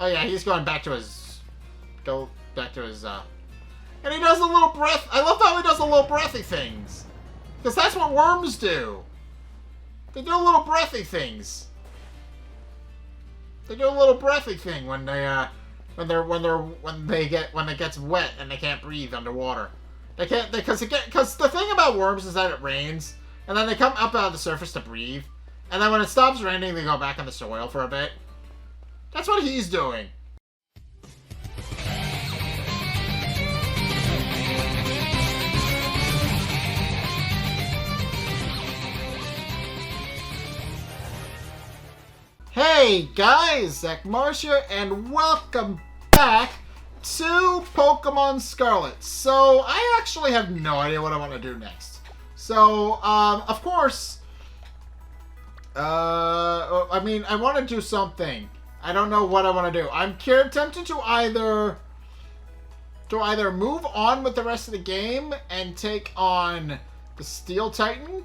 Oh yeah, he's going back to his... Go back to his, And he does the little breath... I love how he does the little breathy things. Because that's what worms do. They do little breathy things. They do a little breathy thing when they, when it gets wet and they can't breathe underwater. They can't, because the thing about worms is that it rains, and then they come up out of the surface to breathe, and then when it stops raining, they go back in the soil for a bit. That's what he's doing. Hey guys, Zack here, and welcome back to Pokemon Scarlet. So, I actually have no idea what I want to do next. So, of course, I mean, I want to do something. I don't know what I want to do. I'm tempted to either move on with the rest of the game and take on the Steel Titan.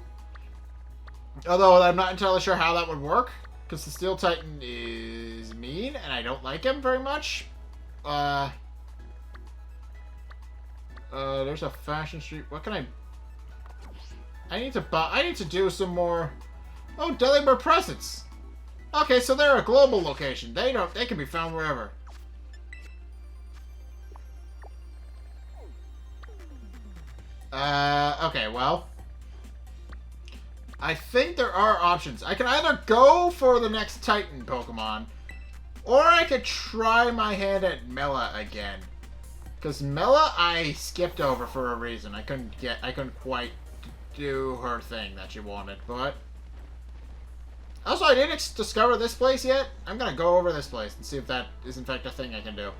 Although I'm not entirely sure how that would work. Because the Steel Titan is mean, and I don't like him very much. There's a fashion street. What can I need to do some more... Oh, Delibird presents! Okay, so they're a global location. They can be found wherever. Okay, well... I think there are options. I can either go for the next Titan Pokemon, or I could try my hand at Mela again. Because Mela I skipped over for a reason. I couldn't quite do her thing that she wanted, but... Also, I didn't discover this place yet. I'm gonna go over this place and see if that is in fact a thing I can do.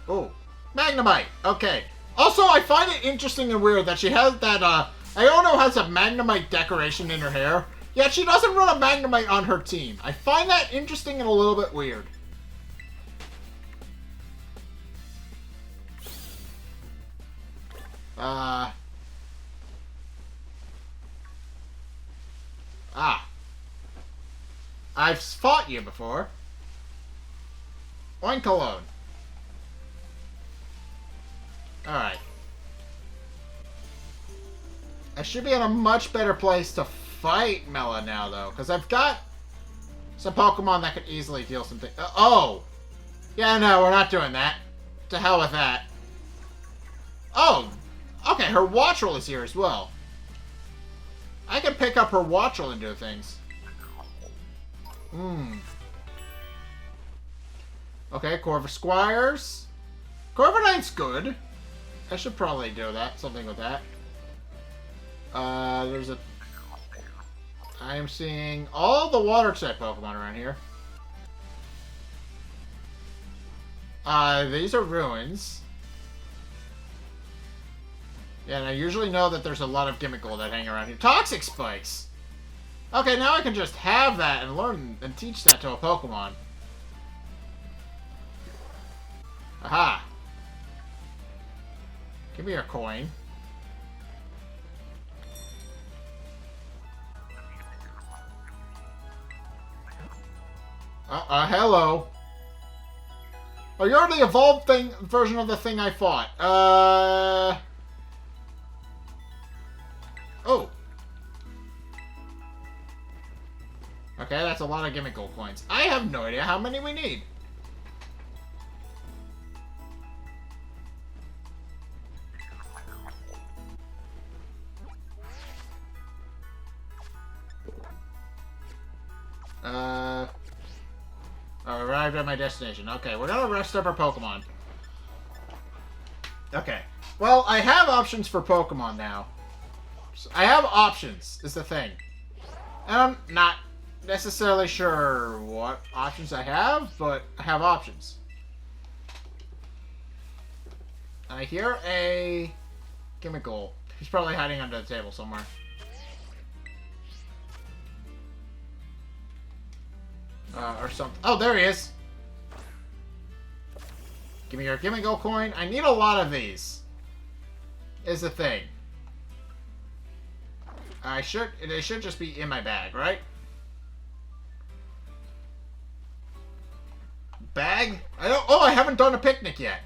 Oh, Magnemite. Okay. Also, I find it interesting and weird that she has that, Iono has a Magnemite decoration in her hair, yet she doesn't run a Magnemite on her team. I find that interesting and a little bit weird. I've fought you before. Oinkologne. Alright. I should be in a much better place to fight Mela now, though. Because I've got some Pokemon that could easily deal some things. Oh! Yeah, no, we're not doing that. To hell with that. Oh! Okay, her Wattrel is here as well. I can pick up her Wattrel and do things. Okay, Corvisquires. Corviknight's good. I should probably do that. Something with that. There's a... I am seeing all the water-type Pokemon around here. These are ruins. Yeah, and I usually know that there's a lot of Gimmickle that hang around here. Toxic Spikes! Okay, now I can just have that and learn and teach that to a Pokemon. Aha! Give me your coin. Hello. Oh, you're the evolved version of the thing I fought. Oh. Okay, that's a lot of Gimmickle coins. I have no idea how many we need. I arrived at my destination. Okay, we're gonna rest up our Pokemon. Okay. Well, I have options for Pokemon now. So I have options, is the thing. And I'm not necessarily sure what options I have, but I have options. I hear a Gimmickle. He's probably hiding under the table somewhere. Or something. Oh, there he is. Give me your Gimme Go coin. I need a lot of these. Is the thing. They should just be in my bag, right? Bag? I haven't done a picnic yet.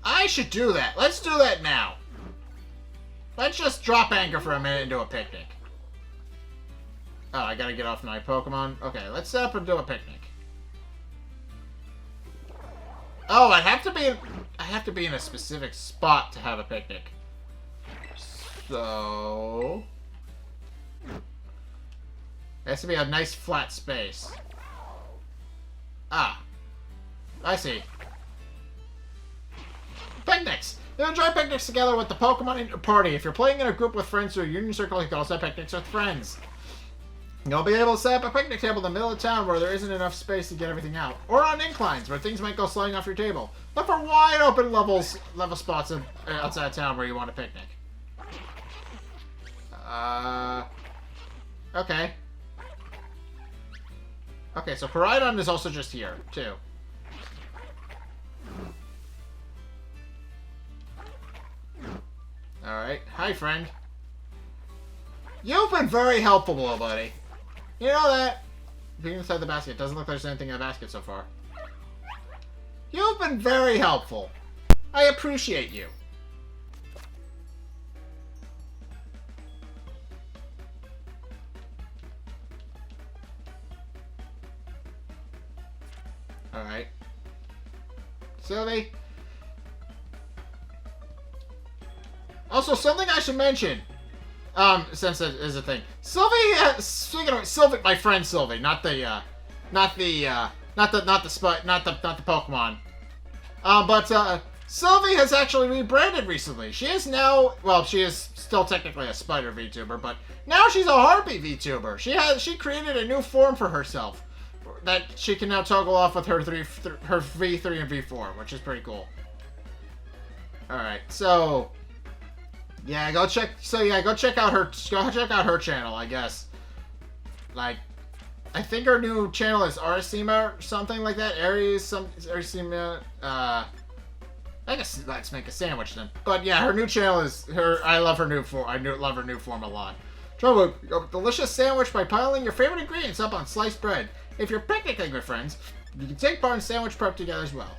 I should do that. Let's do that now. Let's just drop anchor for a minute and do a picnic. Oh, I gotta get off my Pokemon. Okay, let's set up and do a picnic. Oh, I have to be in a specific spot to have a picnic. So it has to be a nice flat space. Ah, I see. Picnics! You enjoy picnics together with the Pokemon in your party. If you're playing in a group with friends or a union circle, you can also have picnics with friends. You'll be able to set up a picnic table in the middle of town where there isn't enough space to get everything out. Or on inclines where things might go sliding off your table. Look for wide open level spots outside of town where you want a picnic. Okay. Okay, so Koraidon is also just here, too. Alright. Hi, friend. You've been very helpful, little buddy. You know that? Being inside the basket. Doesn't look like there's anything in the basket so far. You've been very helpful. I appreciate you. Alright. Sylvie. Also, something I should mention. Since it is a thing. Sylvie, speaking of Sylvie, my friend Sylvie, not the Pokemon. But Sylvie has actually rebranded recently. She is now, well, she is still technically a spider VTuber, but now she's a harpy VTuber. She created a new form for herself that she can now toggle off with her V3 and V4, which is pretty cool. All right, so. Yeah, go check out her channel, I guess. Like, I think her new channel is Arisima or something like that. Arisima, I guess let's make a sandwich then. But yeah, her new channel is I love her new form a lot. Try a delicious sandwich by piling your favorite ingredients up on sliced bread. If you're picnicking with friends, you can take part in sandwich prep together as well.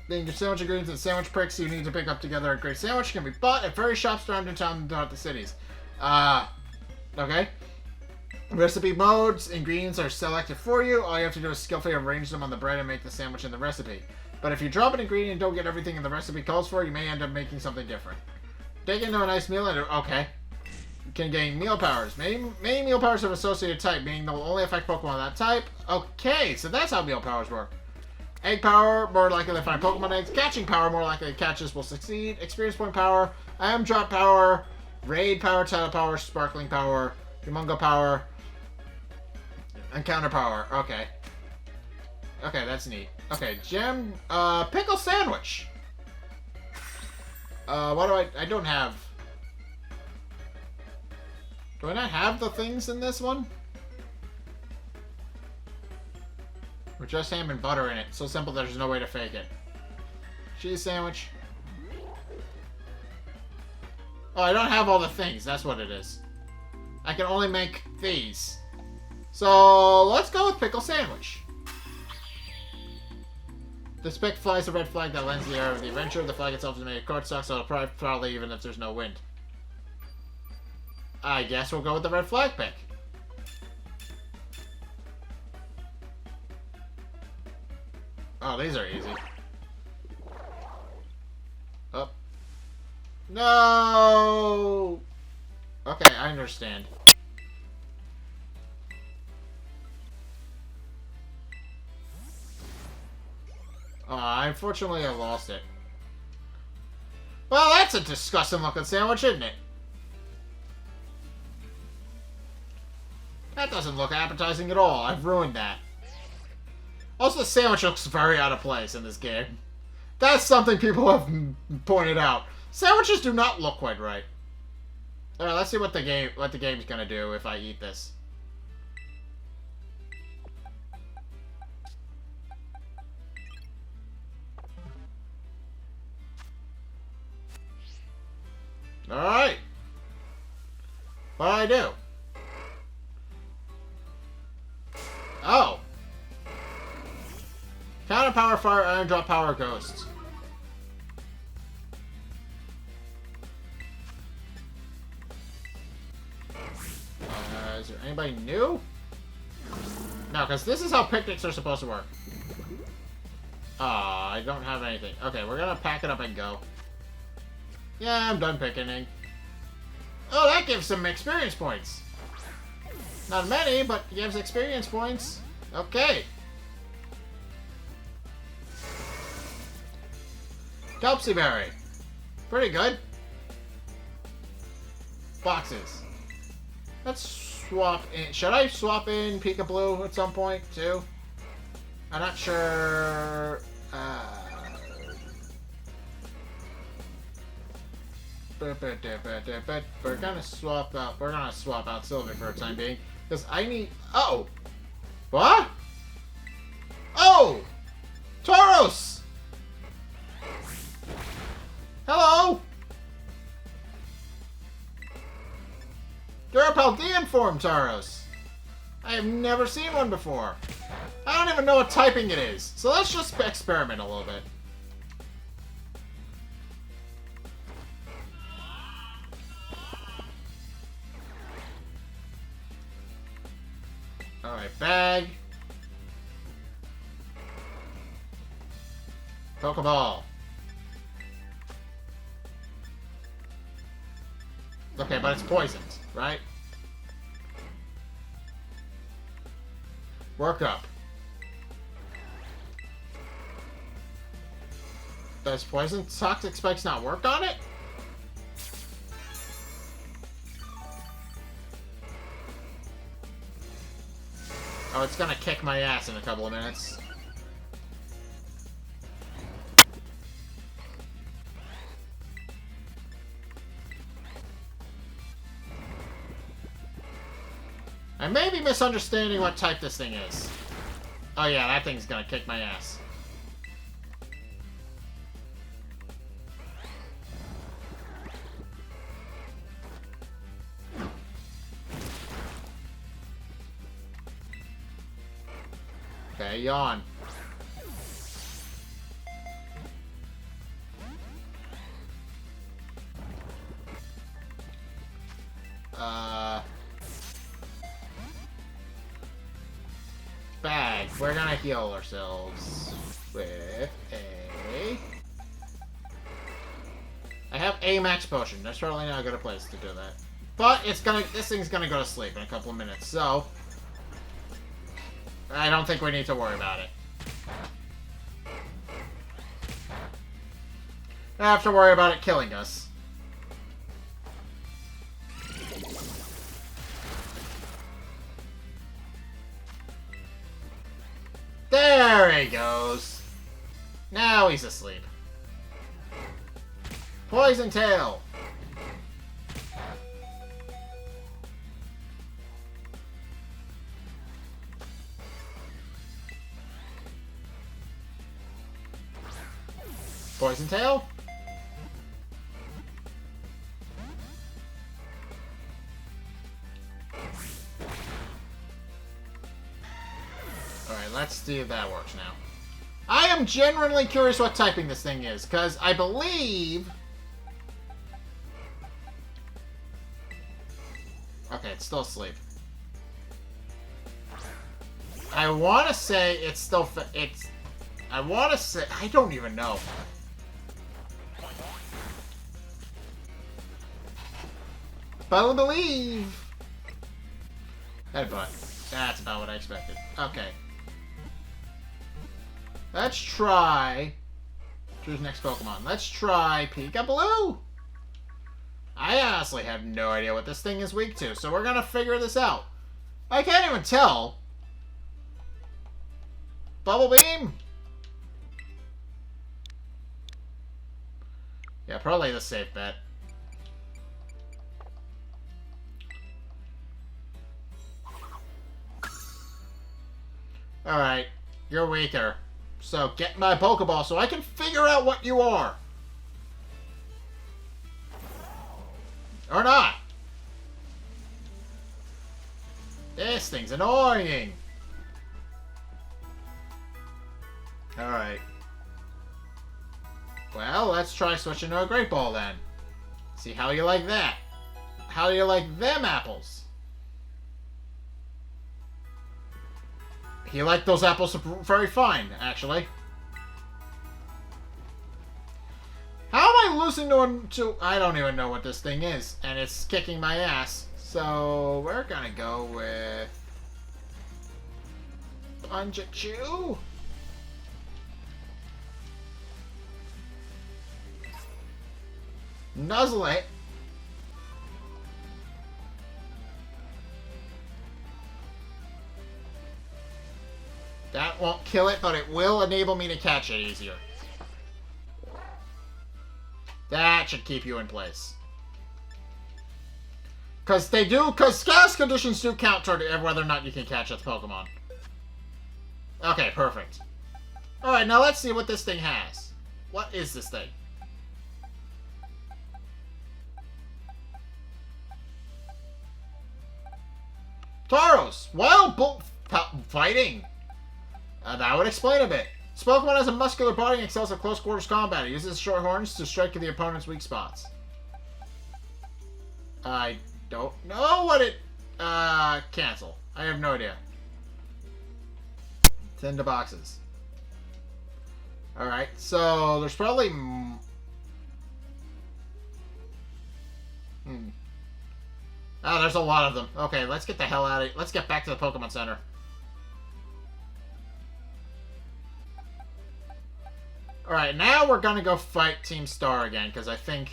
Then your sandwich ingredients and sandwich pricks you need to pick up together. A great sandwich can be bought at various shops around in town and throughout the cities. Okay. Recipe modes, ingredients are selected for you. All you have to do is skillfully arrange them on the bread and make the sandwich in the recipe. But if you drop an ingredient and don't get everything in the recipe calls for, you may end up making something different. Take into a nice meal and okay. You can gain meal powers. Many meal powers have associated type, meaning they'll only affect Pokemon of that type. Okay, so that's how meal powers work. Egg power, more likely to find Pokemon eggs. Catching power, more likely catches will succeed. Experience point power. Item drop power. Raid power, title power, sparkling power, Humungo power, encounter power. Okay. Okay, that's neat. Okay, gem, pickle sandwich. What do I don't have. Do I not have the things in this one? With just ham and butter in it. So simple there's no way to fake it. Cheese sandwich. Oh, I don't have all the things. That's what it is. I can only make these. So, let's go with pickle sandwich. The speck flies a red flag that lends the air of the adventure. The flag itself is made of cardstock, so it'll probably even if there's no wind. I guess we'll go with the red flag pick. Oh, these are easy. Oh. No! Okay, I understand. Unfortunately, I lost it. Well, that's a disgusting looking sandwich, isn't it? That doesn't look appetizing at all. I've ruined that. Also, the sandwich looks very out of place in this game. That's something people have pointed out. Sandwiches do not look quite right. Alright, let's see what the game's gonna do if I eat this. What did I do? Oh. Counter power fire, iron drop power ghosts. Is there anybody new? No, because this is how picnics are supposed to work. Aw, I don't have anything. Okay, we're gonna pack it up and go. Yeah, I'm done picnicking. Oh, that gives some experience points. Not many, but it gives experience points. Okay. Kelpsie berry. Pretty good. Boxes. Let's swap in. Should I swap in Peekaboo at some point, too? I'm not sure. We're gonna swap out. We're gonna swap out Sylvie for the time being, because I need. Oh, what? Oh, Tauros. Hello. You're a Paldean form, Tauros. I have never seen one before. I don't even know what typing it is. So let's just experiment a little bit. Alright, bag. Pokeball. Okay, but it's poisoned, right? Work up. Does poison toxic spikes not work on it? Oh, it's gonna kick my ass in a couple of minutes. I may be misunderstanding what type this thing is. Oh yeah, that thing's gonna kick my ass. Okay, yawn. Bag. We're gonna heal ourselves with a... I have a max potion. That's probably not a good place to do that. But it's gonna... This thing's gonna go to sleep in a couple of minutes, so... I don't think we need to worry about it. I have to worry about it killing us. There he goes. Now he's asleep. Poison tail. Poison tail. Alright, let's see if that works now. I am genuinely curious what typing this thing is, because I believe... Okay, it's still asleep. I want to say it's still... I want to say... I don't even know. But I believe... Headbutt. That's about what I expected. Okay. Let's try... Choose next Pokemon. Let's try Peekaboo! I honestly have no idea what this thing is weak to, so we're gonna figure this out. I can't even tell. Bubble Beam? Yeah, probably the safe bet. Alright, you're weaker. So get my Pokeball so I can figure out what you are. Or not. This thing's annoying. Alright. Well, let's try switching to a Great Ball then. See how you like that. How do you like them apples? He liked those apples very fine, actually. How am I losing to... I don't even know what this thing is, and it's kicking my ass. So, we're gonna go with... Punjachu? Nuzzle it. That won't kill it, but it will enable me to catch it easier. That should keep you in place. Because status conditions do count toward whether or not you can catch a Pokemon. Okay, perfect. Alright, now let's see what this thing has. What is this thing? Tauros! Wild bull fighting! That would explain a bit. This Pokemon has a muscular body and excels at close quarters combat. It uses short horns to strike at the opponent's weak spots. I don't know what it... cancel. I have no idea. It's into boxes. Alright, so there's probably... Oh, there's a lot of them. Okay, let's get the hell out of here. Let's get back to the Pokemon Center. Alright, now we're gonna go fight Team Star again, because I think...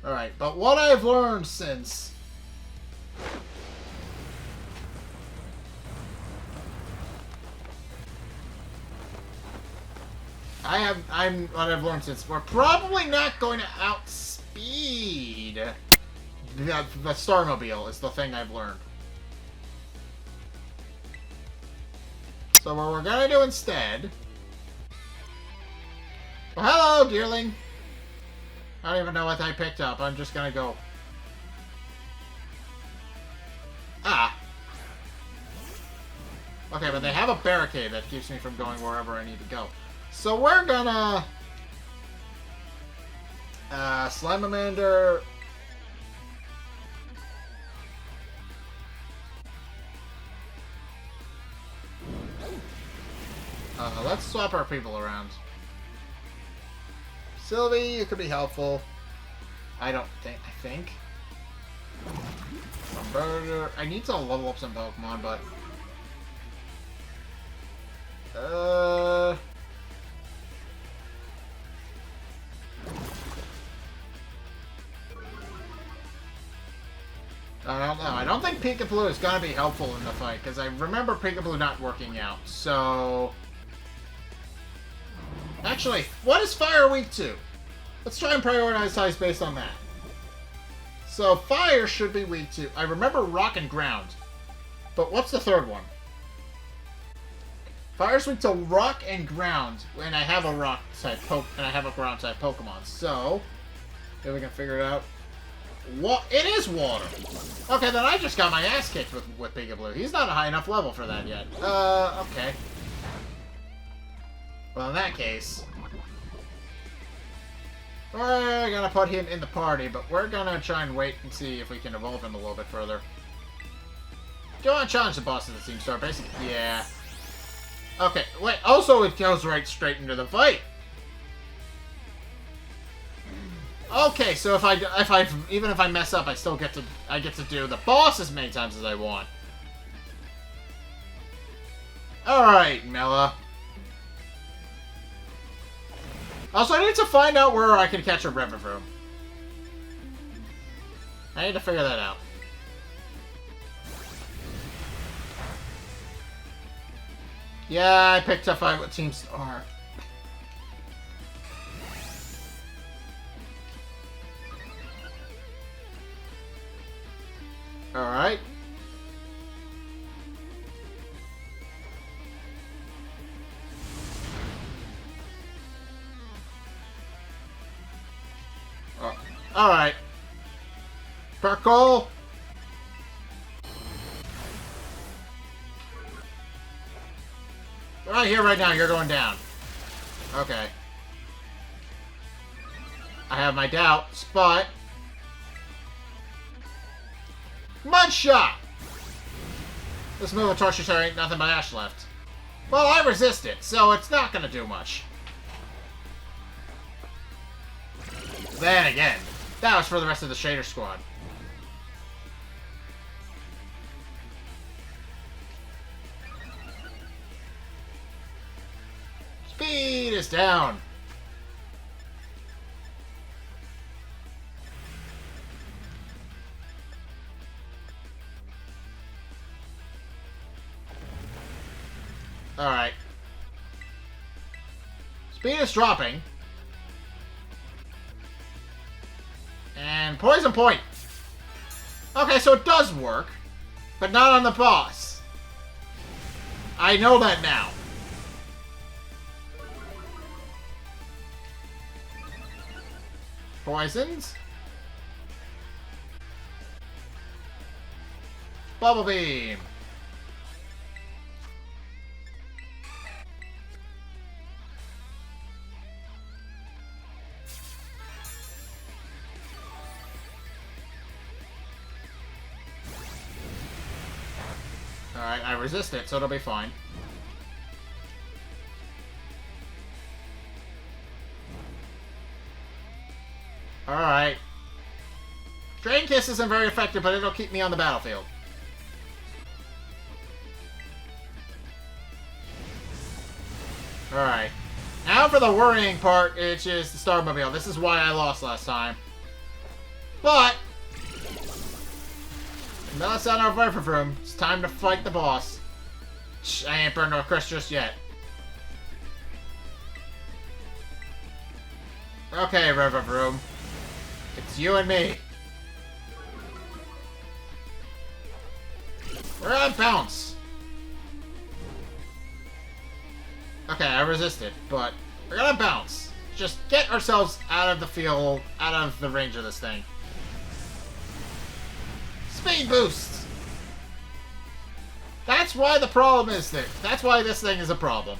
Alright, but what I've learned since... what I've learned since we're probably not going to outspeed the Starmobile is the thing I've learned. So what we're gonna do instead... Well, hello, dearling. I don't even know what I picked up. I'm just gonna go... Ah. Okay, but they have a barricade that keeps me from going wherever I need to go. So we're gonna... Slimander... Let's swap our people around. Sylvie, you could be helpful. I think. I need to level up some Pokemon, but... I don't know. I don't think Pikachu is going to be helpful in the fight, because I remember Pikachu not working out, so... Actually, what is Fire weak to? Let's try and prioritize based on that. So, Fire should be weak to... I remember Rock and Ground. But what's the third one? Fire's weak to Rock and Ground, and I have a Rock type and I have a Ground type Pokemon. So, if we can figure it out. It is water. Okay, then I just got my ass kicked with Pikachu. He's not a high enough level for that yet. Okay. Well, in that case, we're gonna put him in the party, but we're gonna try and wait and see if we can evolve him a little bit further. Do you want to challenge the boss of the Team Star? Basically, yeah. Okay, wait. Also, it goes right straight into the fight. Okay, so even if I mess up, I still get to do the boss as many times as I want. All right, Mela. Also, I need to find out where I can catch a Revivroom. I need to figure that out. Yeah, I picked a fight with Team Star. Alright. Alright. Perkle. Right here, right now, you're going down. Okay. I have my doubts, but... Mud Shot! This move of Torture ain't nothing but Ash left. Well, I resist it, so it's not gonna do much. Then again, that was for the rest of the Shader Squad. Speed is down. Alright. Speed is dropping. And Poison Point. Okay, so it does work. But not on the boss. I know that now. Poisons. Bubble Beam. Alright, I resist it, so it'll be fine. Alright. Drain Kiss isn't very effective, but it'll keep me on the battlefield. Alright. Now for the worrying part, which is the Starmobile. This is why I lost last time. But... now it's out of our Viper Room. It's time to fight the boss. Shh, I ain't burned no crest just yet. Okay, River Room. It's you and me. We're on bounce. Okay, I resisted, but we're gonna bounce. Just get ourselves out of the field, out of the range of this thing. Speed boost! That's why the problem is there. That's why this thing is a problem.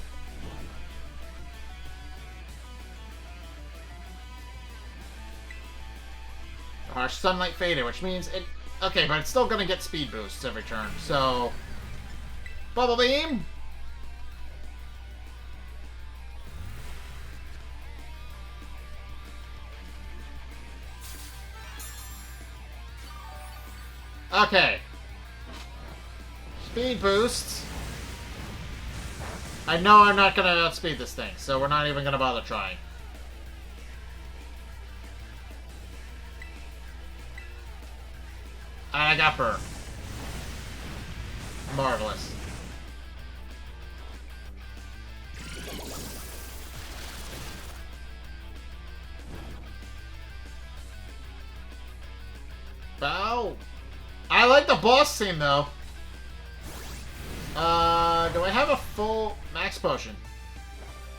Harsh Sunlight faded, which means it... okay, but it's still gonna get speed boosts every turn, so... Bubble Beam! Okay. Speed boost. I know I'm not gonna outspeed this thing, so we're not even gonna bother trying. I got burned. Marvelous. Bow. I like the boss scene though. Do I have a full max potion?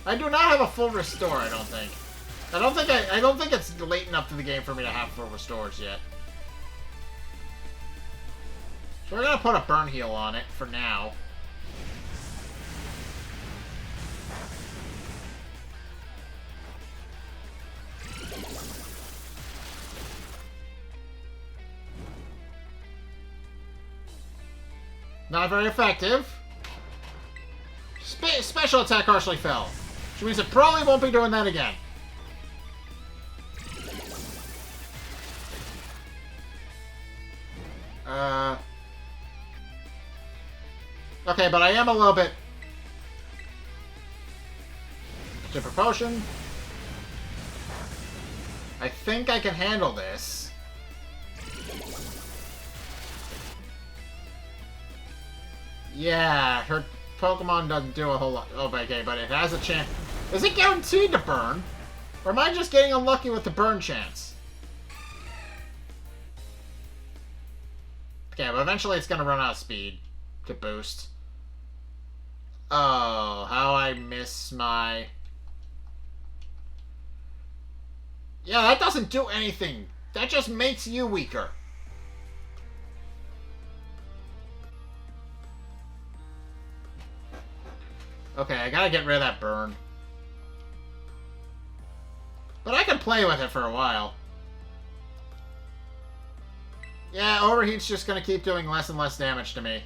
I do not have a full restore, I don't think. I don't think it's late enough to the game for me to have full restores yet. So we're gonna put a burn heal on it for now. Not very effective. Special attack harshly fell. Which means it probably won't be doing that again. Okay, but I am a little bit... Super Potion. I think I can handle this. Yeah, her Pokemon doesn't do a whole lot. Oh, okay, but it has a chance. Is it guaranteed to burn? Or am I just getting unlucky with the burn chance? Okay, but eventually it's going to run out of speed to boost. Oh, how I miss my... Yeah, that doesn't do anything That just makes you weaker. Okay, I gotta get rid of that burn. But I can play with it for a while. Yeah, Overheat's just gonna keep doing less and less damage to me.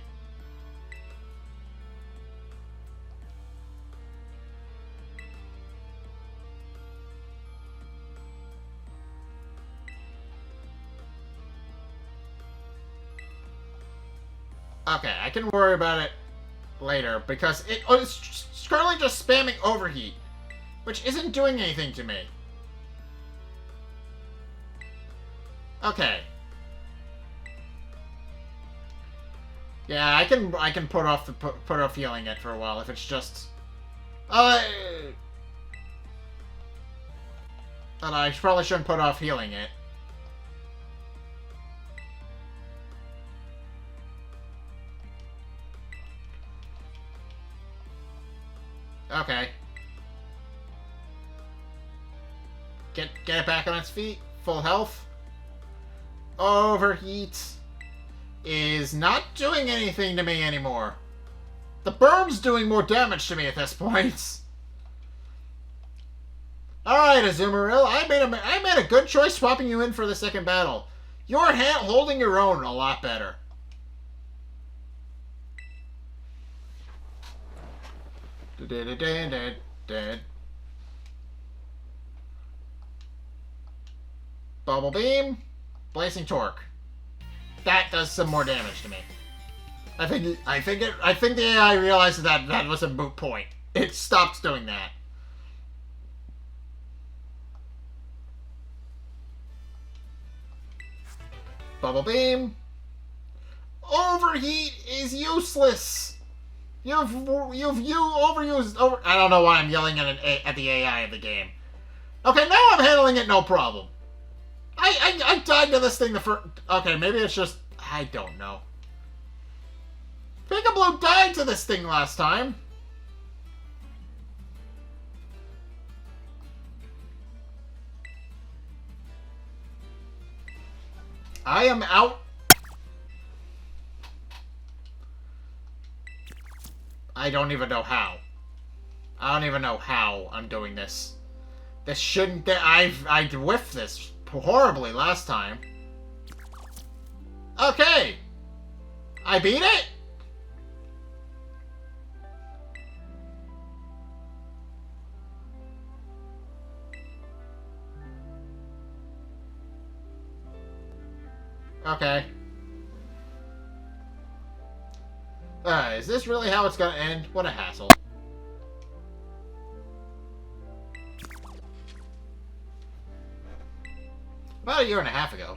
Okay, I can worry about it later, because it's currently just spamming Overheat, which isn't doing anything to me. Okay. Yeah, I can put off healing it for a while if it's just. And I probably shouldn't put off healing it. Okay. Get it back on its feet. Full health. Overheat is not doing anything to me anymore. The burn's doing more damage to me at this point. Alright, Azumarill, I made a good choice swapping you in for the second battle. You're holding your own a lot better. Bubble Beam, Blazing Torque. That does some more damage to me. I think the AI realized that was a moot point. It stopped doing that. Bubble Beam. Overheat is useless. You've overused. I don't know why I'm yelling at the AI of the game. Okay, now I'm handling it no problem. I died to this thing the first. Okay, maybe it's just. I don't know. Pikablue died to this thing last time. I am out. I don't even know how. I don't even know how I'm doing this. This shouldn't. I whiffed this horribly last time. Okay. I beat it? Okay. Is this really how it's gonna end? What a hassle. About a year and a half ago.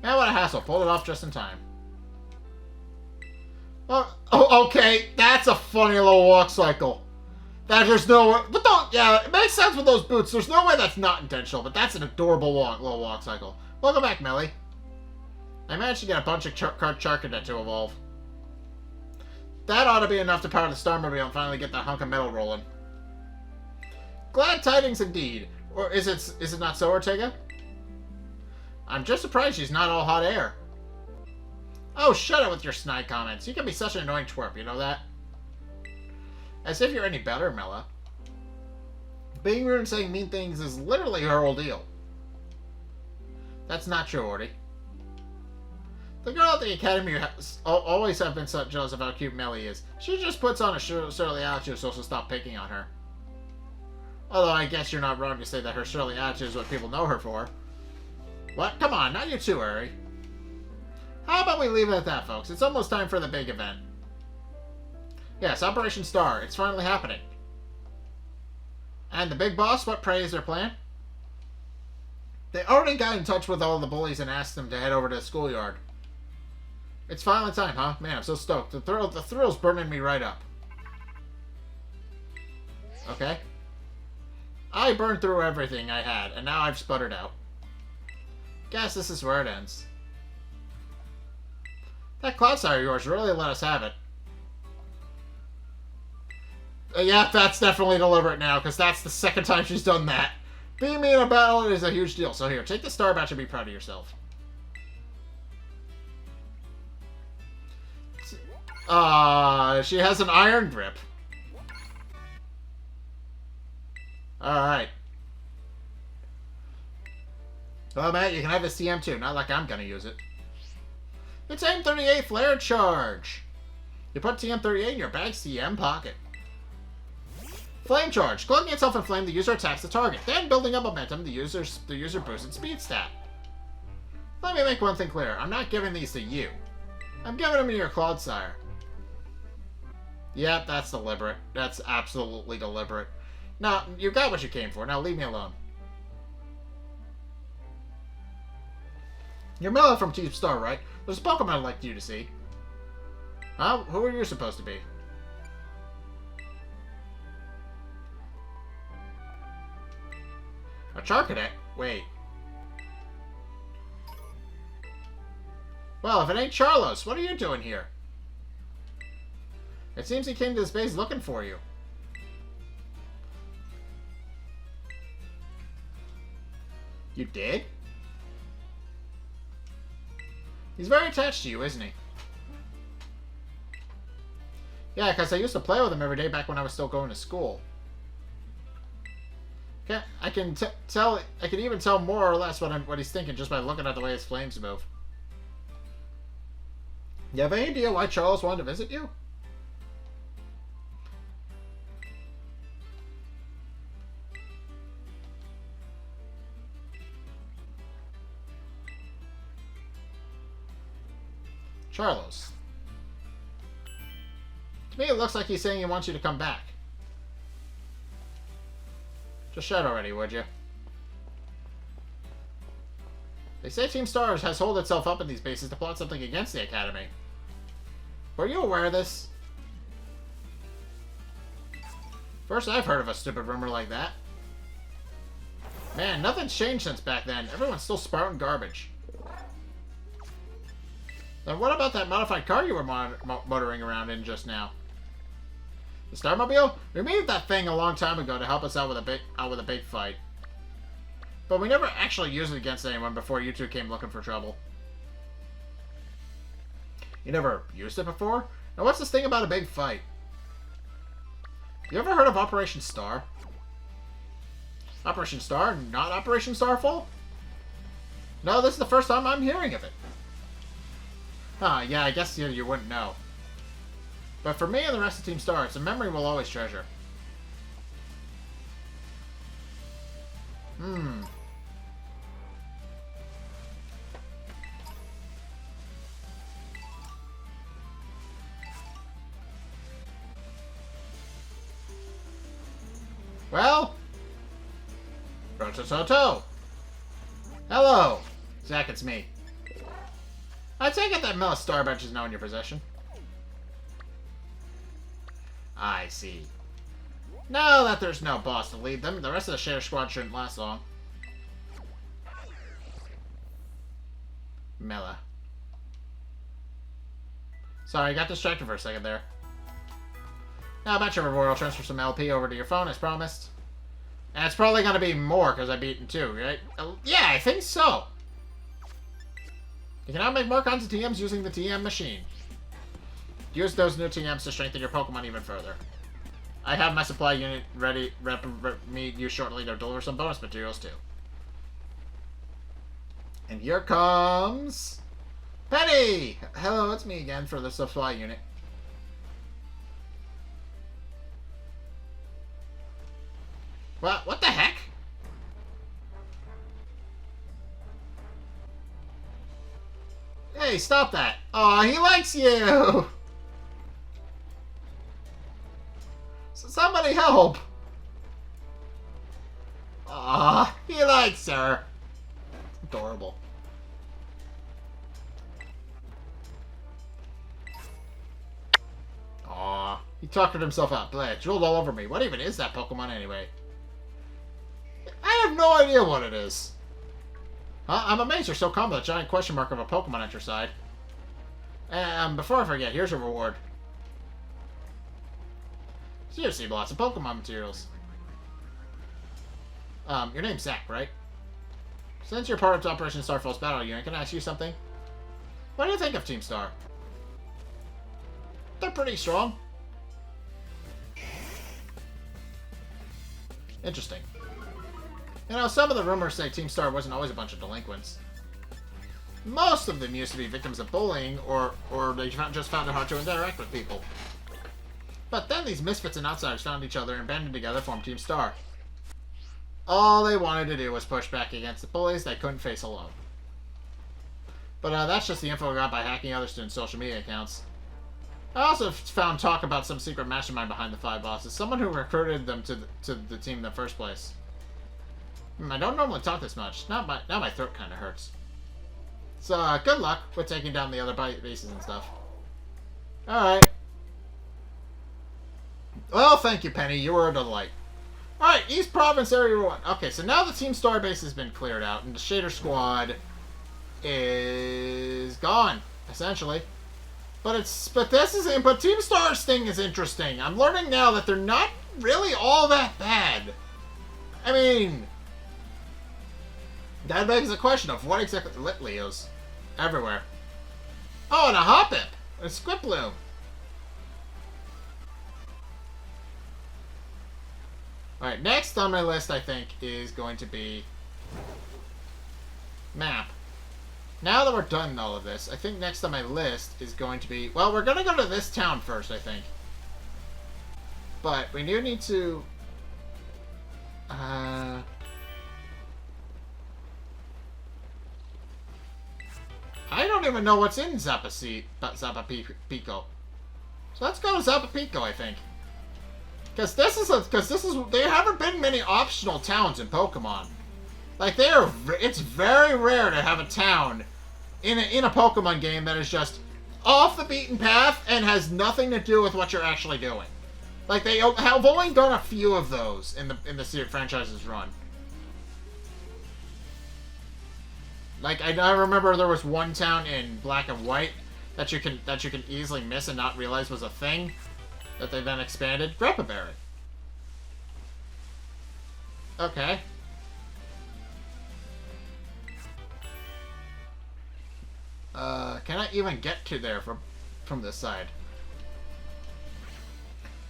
Man, what a hassle. Pulled it off just in time. Oh, okay. That's a funny little walk cycle. That there's no way. But don't. Yeah, it makes sense with those boots. There's no way that's not intentional, but that's an adorable little walk cycle. Welcome back, Melly. I managed to get a bunch of Charcadet to evolve. That ought to be enough to power the Starmobile and finally get that hunk of metal rolling. Glad tidings indeed. Or is it not so, Ortega? I'm just surprised she's not all hot air. Oh, shut it with your snide comments. You can be such an annoying twerp, you know that? As if you're any better, Mela. Being rude and saying mean things is literally her whole deal. That's not true, Orty. The girl at the academy always have been so jealous of how cute Melly is. She just puts on a surly attitude so she'll stop picking on her. Although I guess you're not wrong to say that her surly attitude is what people know her for. What? Come on, not you too, Uri. How about we leave it at that, folks? It's almost time for the big event. Yes, Operation Star. It's finally happening. And the big boss, what pray is their plan? They already got in touch with all the bullies and asked them to head over to the schoolyard. It's finally time, huh? Man, I'm so stoked. The thrill's burning me right up. Okay. I burned through everything I had, and now I've sputtered out. Guess this is where it ends. That Cloudsire of yours really let us have it. Yeah, that's definitely deliberate now, because that's the second time she's done that. Being me in a battle is a huge deal. So here, take the star badge and be proud of yourself. She has an iron grip. Alright. Well, Matt, you can have the CM too. Not like I'm gonna use it. It's TM38 Flare Charge. You put TM38 in your bag's CM pocket. Flame Charge. Cloaking itself in flame, the user attacks the target. Then, building up momentum, the user boosts its speed stat. Let me make one thing clear. I'm not giving these to you. I'm giving them to your Clodsire. Yep, that's deliberate. That's absolutely deliberate. Now, you got what you came for. Now leave me alone. You're Mela from Team Star, right? There's a Pokemon I'd like you to see. Huh? Who are you supposed to be? A Charcadet? Wait. Well, if it ain't Charlos, what are you doing here? It seems he came to this base looking for you. You did? He's very attached to you, isn't he? Yeah, because I used to play with him every day back when I was still going to school. Okay, I can even tell more or less what he's thinking just by looking at the way his flames move. You have any idea why Charles wanted to visit you? Charlos. To me, it looks like he's saying he wants you to come back. Just shout already, would you? They say Team Stars has holed itself up in these bases to plot something against the Academy. Were you aware of this? First I've heard of a stupid rumor like that. Man, nothing's changed since back then. Everyone's still spouting garbage. Then what about that modified car you were motoring around in just now? The Starmobile? We made that thing a long time ago to help us out with a big fight. But we never actually used it against anyone before you two came looking for trouble. You never used it before? Now what's this thing about a big fight? You ever heard of Operation Star? Operation Star? Not Operation Starfall? No, this is the first time I'm hearing of it. Huh, yeah, I guess you wouldn't know. But for me and the rest of Team Star, it's a memory we'll always treasure. Well? Rotototo! Hello! Zack, it's me. I take it that Mela Starbadge is now in your possession. I see. Now that there's no boss to lead them, the rest of the Shader Squad shouldn't last long. Mela. Sorry, I got distracted for a second there. Now, I bet your reward will transfer some LP over to your phone as promised. And it's probably going to be more because I beat him too, right? Yeah, I think so. You can now make more kinds of TMs using the TM machine. Use those new TMs to strengthen your Pokemon even further. I have my supply unit ready, meet you shortly to deliver some bonus materials too. And here comes... Penny! Hello, it's me again for the supply unit. What the heck? Hey, stop that. Aw, he likes you! Somebody help! Aw, he likes her. Adorable. Aw, he tuckered himself out. Bleh, drooled all over me. What even is that Pokemon anyway? I have no idea what it is. Huh? I'm amazed you're so calm with a giant question mark of a Pokemon at your side. Before I forget, here's a reward. So you received lots of Pokemon materials. Your name's Zack, right? Since you're part of Operation Starfall's battle unit, can I ask you something? What do you think of Team Star? They're pretty strong. Interesting. You know, some of the rumors say Team Star wasn't always a bunch of delinquents. Most of them used to be victims of bullying, or they just found it hard to interact with people. But then these misfits and outsiders found each other and banded together to form Team Star. All they wanted to do was push back against the bullies they couldn't face alone. But that's just the info I got by hacking other students' social media accounts. I also found talk about some secret mastermind behind the 5 bosses, someone who recruited them to the team in the first place. I don't normally talk this much. Now my throat kind of hurts. So, good luck with taking down the other bases and stuff. Alright. Well, thank you, Penny. You were a delight. Alright, East Province Area 1. Okay, so now the Team Star base has been cleared out, and the Shader Squad is gone, essentially. But Team Star's thing is interesting. I'm learning now that they're not really all that bad. I mean, that begs the question of what exactly lit Leos everywhere. Oh, and a Hoppip, a Squiploom. Alright, next on my list, I think, is going to be map. Now that we're done all of this, I think next on my list is going to be... Well, we're going to go to this town first, I think. But we do need to... I don't even know what's in Pico. So let's go to Pico, I think. Because there haven't been many optional towns in Pokemon. Like, it's very rare to have a town in a Pokemon game that is just off the beaten path and has nothing to do with what you're actually doing. Like, they have only done a few of those in the franchise's run. Like, I remember there was one town in Black and White that you can easily miss and not realize was a thing that they then expanded. Greppaberry. Okay. Can I even get to there from this side?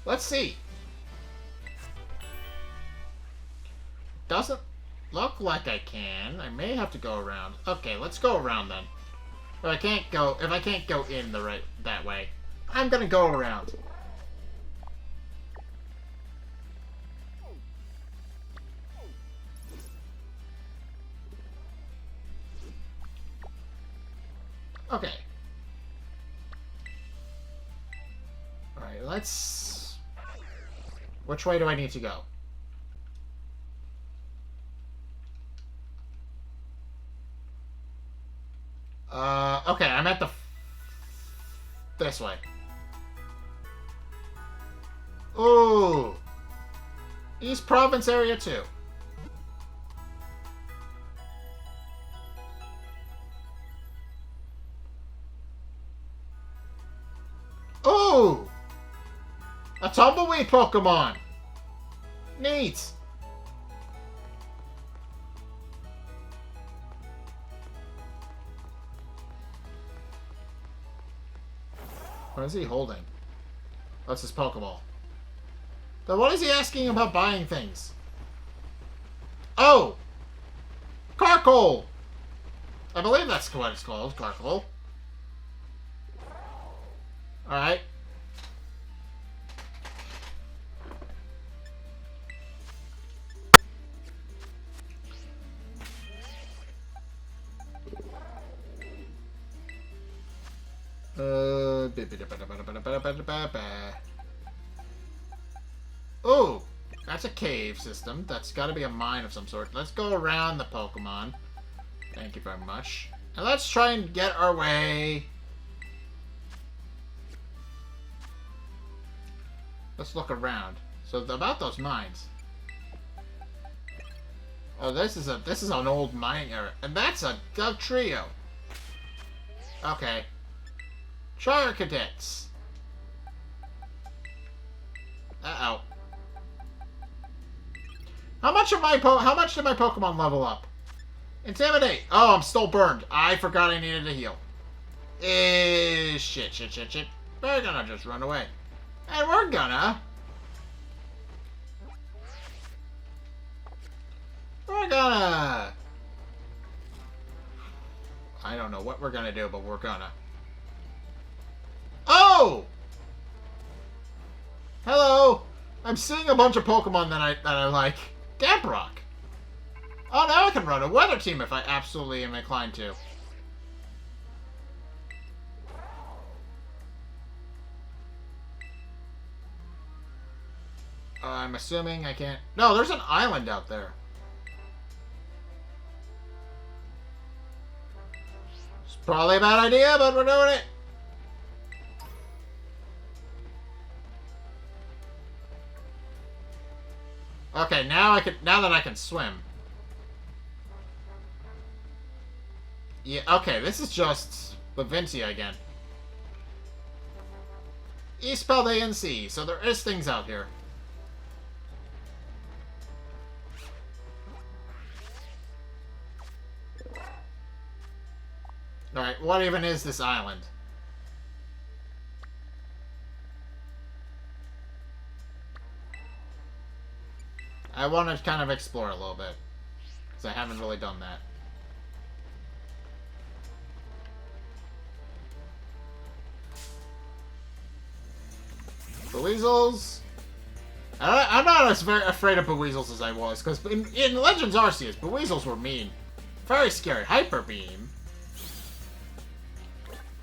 Let's see. Doesn't look like I can. I may have to go around. Okay, let's go around then. If I can't go in that way, I'm gonna go around. Okay. Alright, let's... Which way do I need to go? Okay, I'm at this way. Ooh! East Province Area 2. Ooh! A Tumbleweed Pokemon! Neat! What is he holding? That's his Pokeball. Then what is he asking about buying things? Oh! Carkol! I believe that's what it's called, Carkol. Alright. Oh, that's a cave system. That's got to be a mine of some sort. Let's go around the Pokemon. Thank you very much. And let's try and get our way. Let's look around. So about those mines. Oh, this is an old mining area, and that's a Dugtrio. Okay. Charcadets. Uh-oh. How much did my Pokemon level up? Intimidate. Oh, I'm still burned. I forgot I needed to heal. Shit. We're gonna just run away. And we're gonna... I don't know what we're gonna do, but we're gonna... Oh! Hello! I'm seeing a bunch of Pokemon that I like. Damprock. Oh, now I can run a weather team if I absolutely am inclined to. I'm assuming I can't... No, there's an island out there. It's probably a bad idea, but we're doing it. Okay, now that I can swim. Yeah, okay, this is just Laventia again. East Paldean Sea, so there is things out here. Alright, what even is this island? I want to kind of explore a little bit. Because I haven't really done that. Buweasels. I'm not as very afraid of Buweasels as I was. Because in Legends Arceus, Buweasels were mean. Very scary. Hyper Beam.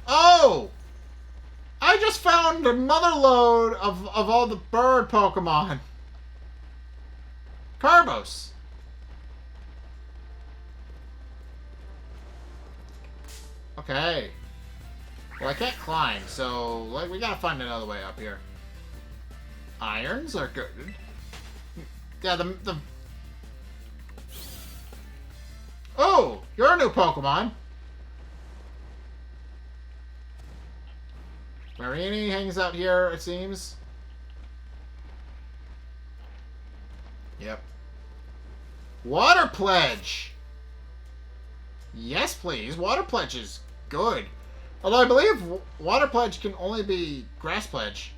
Oh! I just found a mother lode of all the bird Pokemon. Carbos. Okay. Well, I can't climb, so like we gotta find another way up here. Irons are good. Yeah, the... Oh! You're a new Pokemon. Marini hangs out here, it seems. Yep. Water Pledge! Yes, please. Water Pledge is good. Although I believe Water Pledge can only be Grass Pledge.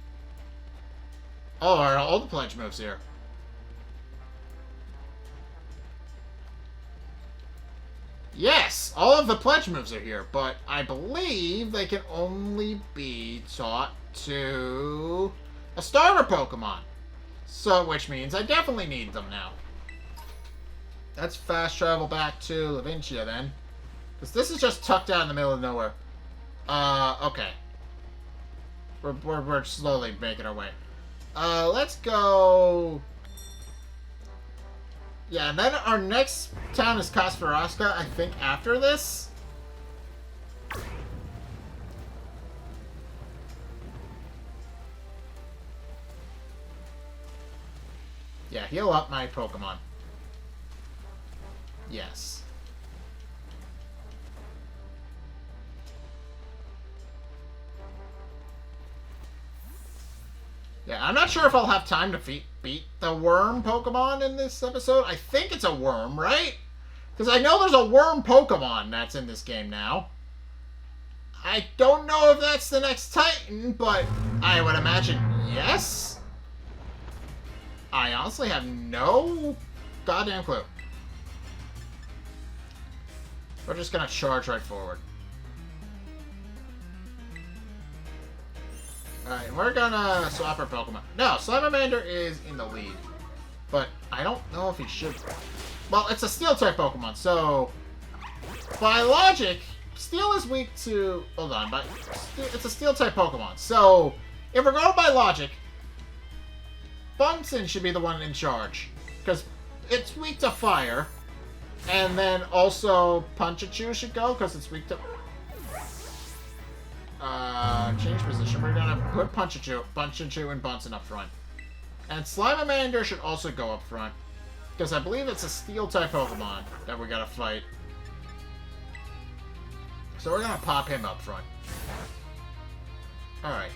Oh, all the Pledge moves here. Yes! All of the Pledge moves are here, but I believe they can only be taught to a starter Pokemon. So, which means I definitely need them now. Let's fast travel back to Laventia then. Because this is just tucked out in the middle of nowhere. Okay. We're slowly making our way. Let's go... Yeah, and then our next town is Kasparowska, I think, after this. Yeah, heal up my Pokemon. Yes. Yeah, I'm not sure if I'll have time to beat the worm Pokemon in this episode. I think it's a worm, right? Because I know there's a worm Pokemon that's in this game now. I don't know if that's the next Titan, but I would imagine yes. I honestly have no goddamn clue. We're just gonna charge right forward. Alright, we're gonna swap our Pokemon. No, Slimermander is in the lead. But I don't know if he should. Well, it's a Steel-type Pokemon, so... by logic, Steel is weak to... Hold on, but it's a Steel-type Pokemon. So, if we're going by logic, Bunsen should be the one in charge. Because it's weak to Fire. And then also Punchachu should go, because it's weak to... change position. We're gonna put Punchachu and Bunsen up front. And Slimermander should also go up front. Because I believe it's a Steel-type Pokemon that we gotta fight. So we're gonna pop him up front. Alright.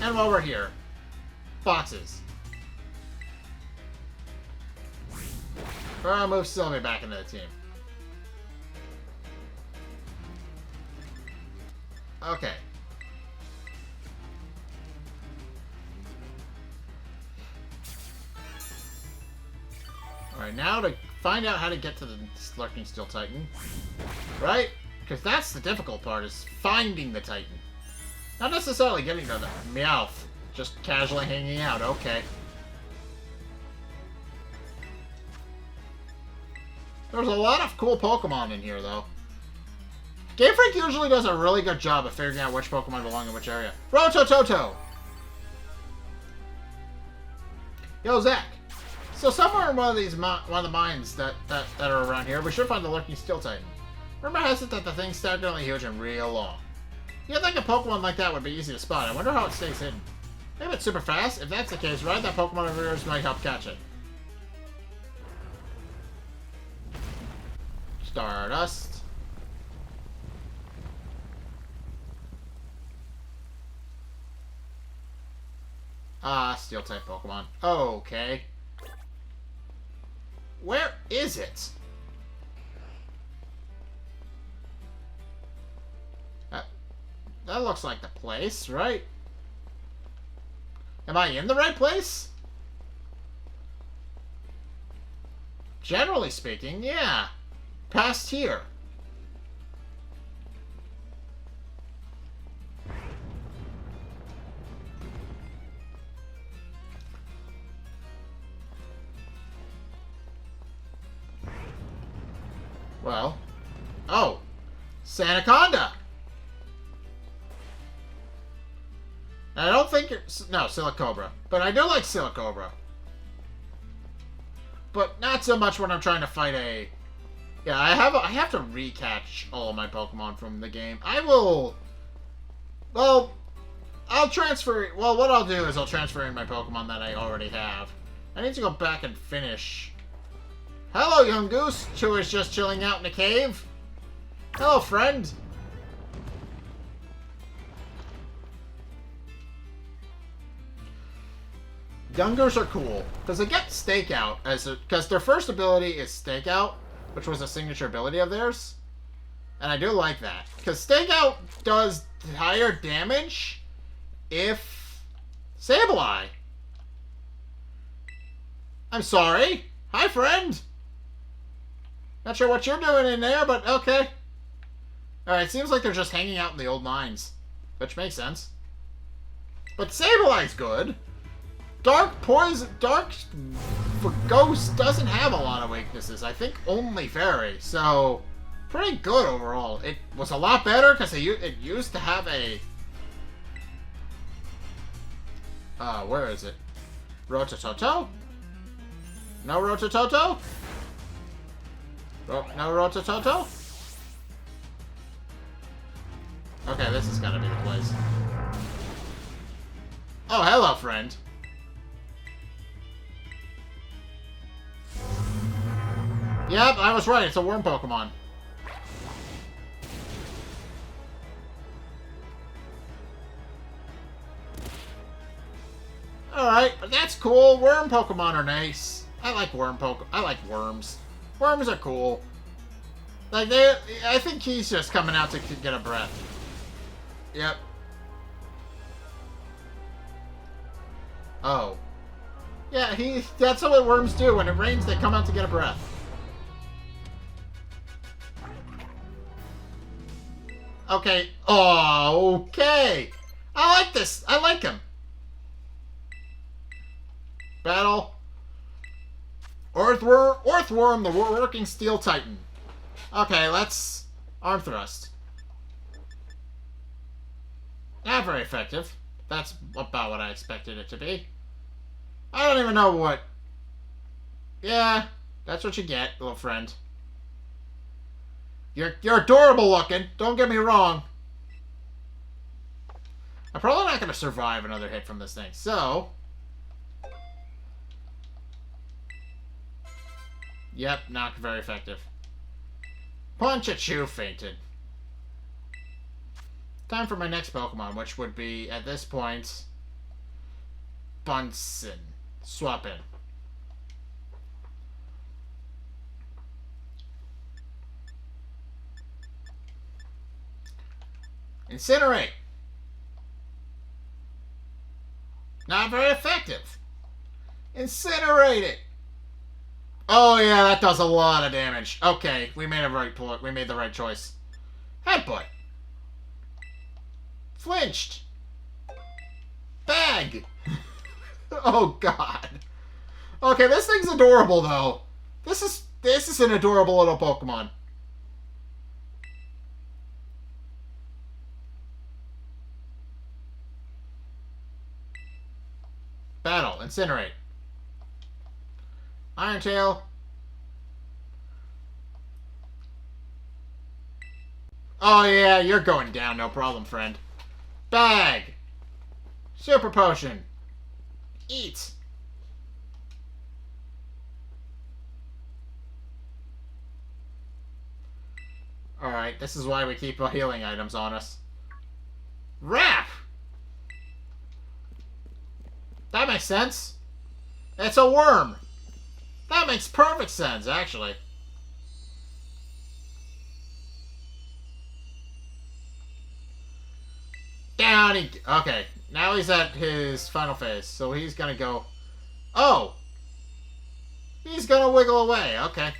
And while we're here, boxes. Or I'll move Sylvie back into the team. Okay. Alright, now to find out how to get to the Lurking Steel Titan. Right? Because that's the difficult part, is finding the Titan. Not necessarily getting to the Meowth. Just casually hanging out. Okay. There's a lot of cool Pokemon in here, though. Game Freak usually does a really good job of figuring out which Pokemon belong in which area. Rotototo! Yo, Zack. So somewhere in one of the mines that are around here, we should find the Lurking Steel Titan. Rumor has it that the thing's staggeringly huge and real long. You'd think a Pokemon like that would be easy to spot. I wonder how it stays hidden. Maybe it's super fast. If that's the case, ride that Pokemon over yours might help catch it. Stardust. Ah, Steel-type Pokemon. Okay. Where is it? That looks like the place, right? Am I in the right place? Generally speaking, yeah. Past here. Well. Oh. Sanaconda! I don't think you're... No, Silicobra. But I do like Silicobra. But not so much when I'm trying to fight a... Yeah, I have to recatch all of my Pokemon from the game. I will... Well, I'll transfer... Well, what I'll do is I'll transfer in my Pokemon that I already have. I need to go back and finish... Hello, young goose, who is just chilling out in a cave. Hello, friend. Youngers are cool, because they get Stakeout, because their first ability is Stakeout, which was a signature ability of theirs. And I do like that, because Stakeout does higher damage if Sableye. I'm sorry. Hi, friend. Not sure what you're doing in there, but okay. Alright, seems like they're just hanging out in the old mines, which makes sense. But Sableye's good. Dark for Ghost doesn't have a lot of weaknesses. I think only Fairy, so pretty good overall. It was a lot better because it used to have a... where is it? Rotototo? No Rotototo? No Rotototo? Okay, this is gotta be the place. Oh, hello, friend. Yep, I was right. It's a worm Pokemon. Alright, but that's cool. Worm Pokemon are nice. I like I like worms. Worms are cool. Like, I think he's just coming out to get a breath. Yep. Oh. Yeah, that's what worms do. When it rains, they come out to get a breath. Okay. Oh, okay. I like this. I like him. Battle. Earthworm, the working Steel Titan. Okay, let's... Arm Thrust. Not very effective. That's about what I expected it to be. I don't even know what... Yeah, that's what you get, little friend. You're adorable looking, don't get me wrong. I'm probably not going to survive another hit from this thing, so... Yep, not very effective. Punch-a-Chew fainted. Time for my next Pokemon, which would be, at this point, Bunsen. Swap in. Incinerate. Not very effective. Incinerate it. Oh yeah, that does a lot of damage. Okay, we made the right choice. Headbutt. Flinched. Bag. Oh god. Okay, this thing's adorable though. This is an adorable little Pokemon. Battle. Incinerate. Iron Tail. Oh yeah, you're going down, no problem, friend. Bag. Super Potion. Eat. Alright, this is why we keep healing items on us. Wrap! That makes sense. It's a worm. That makes perfect sense, actually. Down he... Okay, now he's at his final phase, so he's gonna go... Oh! He's gonna wiggle away, okay.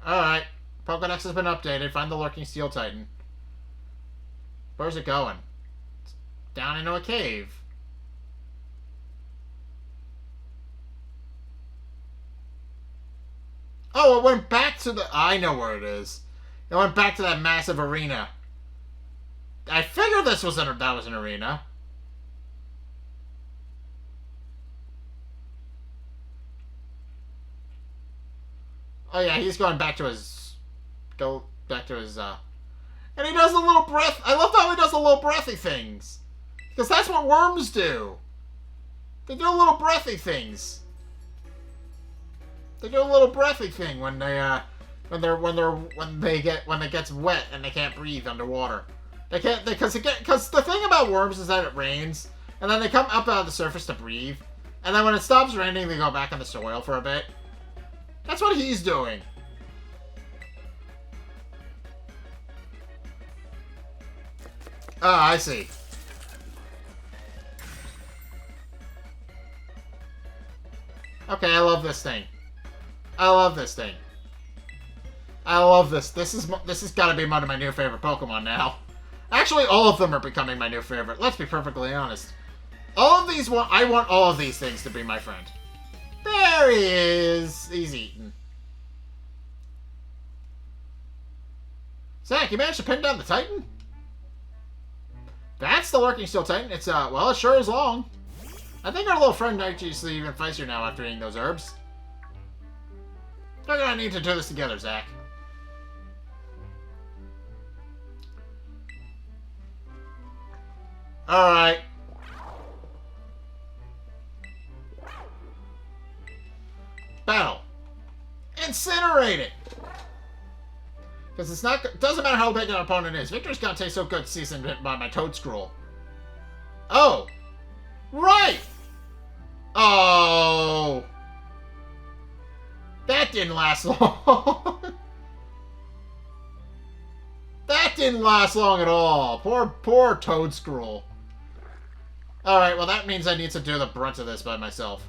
Alright. Pokedex has been updated. Find the lurking Steel Titan. Where's it going? It's down into a cave. Oh, it went back to the... I know where it is. It went back to that massive arena. I figured that was an arena. Oh yeah, he's going back to his... And he does the little breath... I love how he does the little breathy things. Because that's what worms do. They do little breathy things. They do a little breathy thing when they gets wet and they can't breathe underwater. Because the thing about worms is that it rains and then they come up out of the surface to breathe, and then when it stops raining they go back on the soil for a bit. That's what he's doing. Ah, I see. Okay, I love this thing. I love this thing. I love this. This has got to be one of my new favorite Pokemon now. Actually, all of them are becoming my new favorite. Let's be perfectly honest. I want all of these things to be my friend. There he is. He's eaten. Zack, you managed to pin down the Titan? That's the lurking Steel Titan. It's, well, it sure is long. I think our little friend actually even fights you now after eating those herbs. We're gonna need to do this together, Zack. Alright. Battle. Incinerate it! Because it's not... doesn't matter how big an opponent is. Victor's gonna taste so good seasoned by my toad scroll. Oh! Right! Oh! That didn't last long. That didn't last long at all. Poor toad scroll. Alright, well that means I need to do the brunt of this by myself.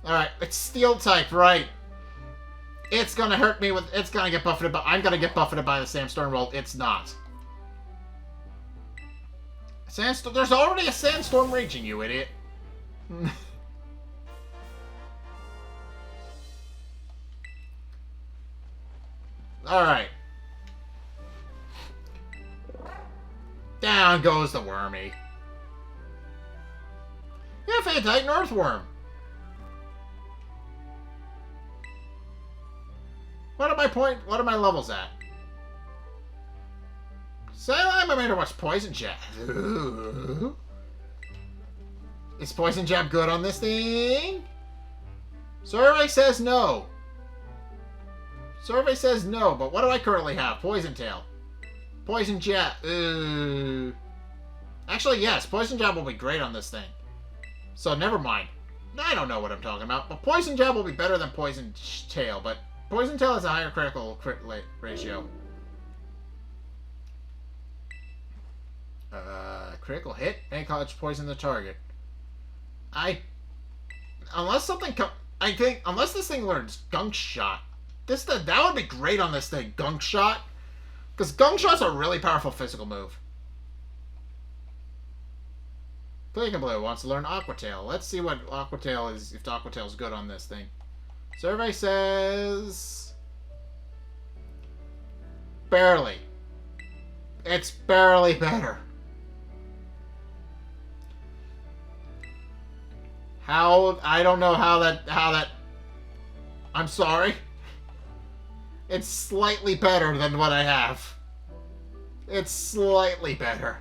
Alright, it's steel type, right. It's gonna hurt me with... It's gonna get buffeted, but I'm gonna get buffeted by the sandstorm. Well, it's not. Sandstorm... There's already a sandstorm raging, you idiot. Alright. Down goes the wormy. Yeah, for a Titan Earthworm. What are my levels at? Salem, I made her watch Poison Jab. Ooh. Is Poison Jab good on this thing? Survey says no. Survey says no, but what do I currently have? Poison Tail. Poison Jab. Ooh. Actually, yes, Poison Jab will be great on this thing. So, never mind. I don't know what I'm talking about, but Poison Jab will be better than Poison Tail, but Poison Tail has a higher critical crit ratio. Critical hit? Any college poison the target. Unless this thing learns Gunk Shot, that would be great on this thing, Gunk Shot. Because Gunk Shot's a really powerful physical move. Blue wants to learn Aqua Tail. Let's see what Aqua Tail is, if Aqua Tail's good on this thing. Survey says... barely. It's barely better. I don't know how that... I'm sorry. It's slightly better than what I have. It's slightly better.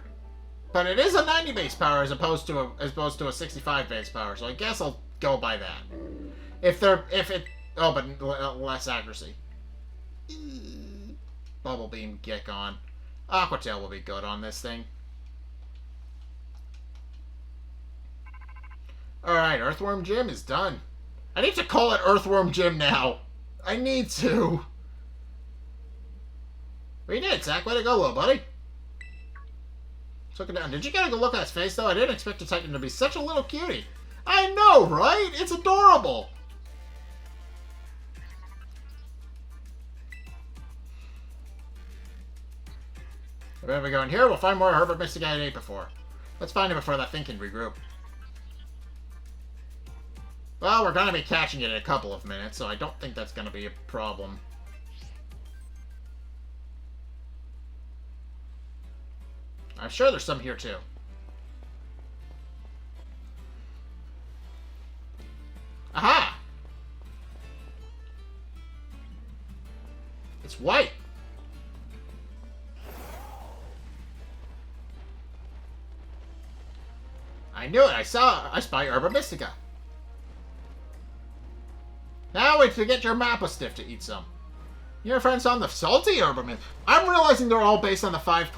But it is a 90 base power as opposed to a 65 base power, so I guess I'll go by that. But less accuracy. Bubble Beam, get gone. Aqua Tail will be good on this thing. Alright, Earthworm Gym is done. I need to call it Earthworm Gym now. I need to. We did, Zack. Way to go, little buddy. Took it down. Did you get a good look at his face, though? I didn't expect a Titan to be such a little cutie. I know, right? It's adorable. Where we go in here? We'll find more Herbert Mystic I ate before. Let's find it before that thing can regroup. Well, we're going to be catching it in a couple of minutes, so I don't think that's going to be a problem. I'm sure there's some here, too. Aha! It's white. I knew it. I spy Herba Mystica. Now wait to get your Mappa-Stiff to eat some. Your friends on the salty Herba Mystica. I'm realizing they're all based on the five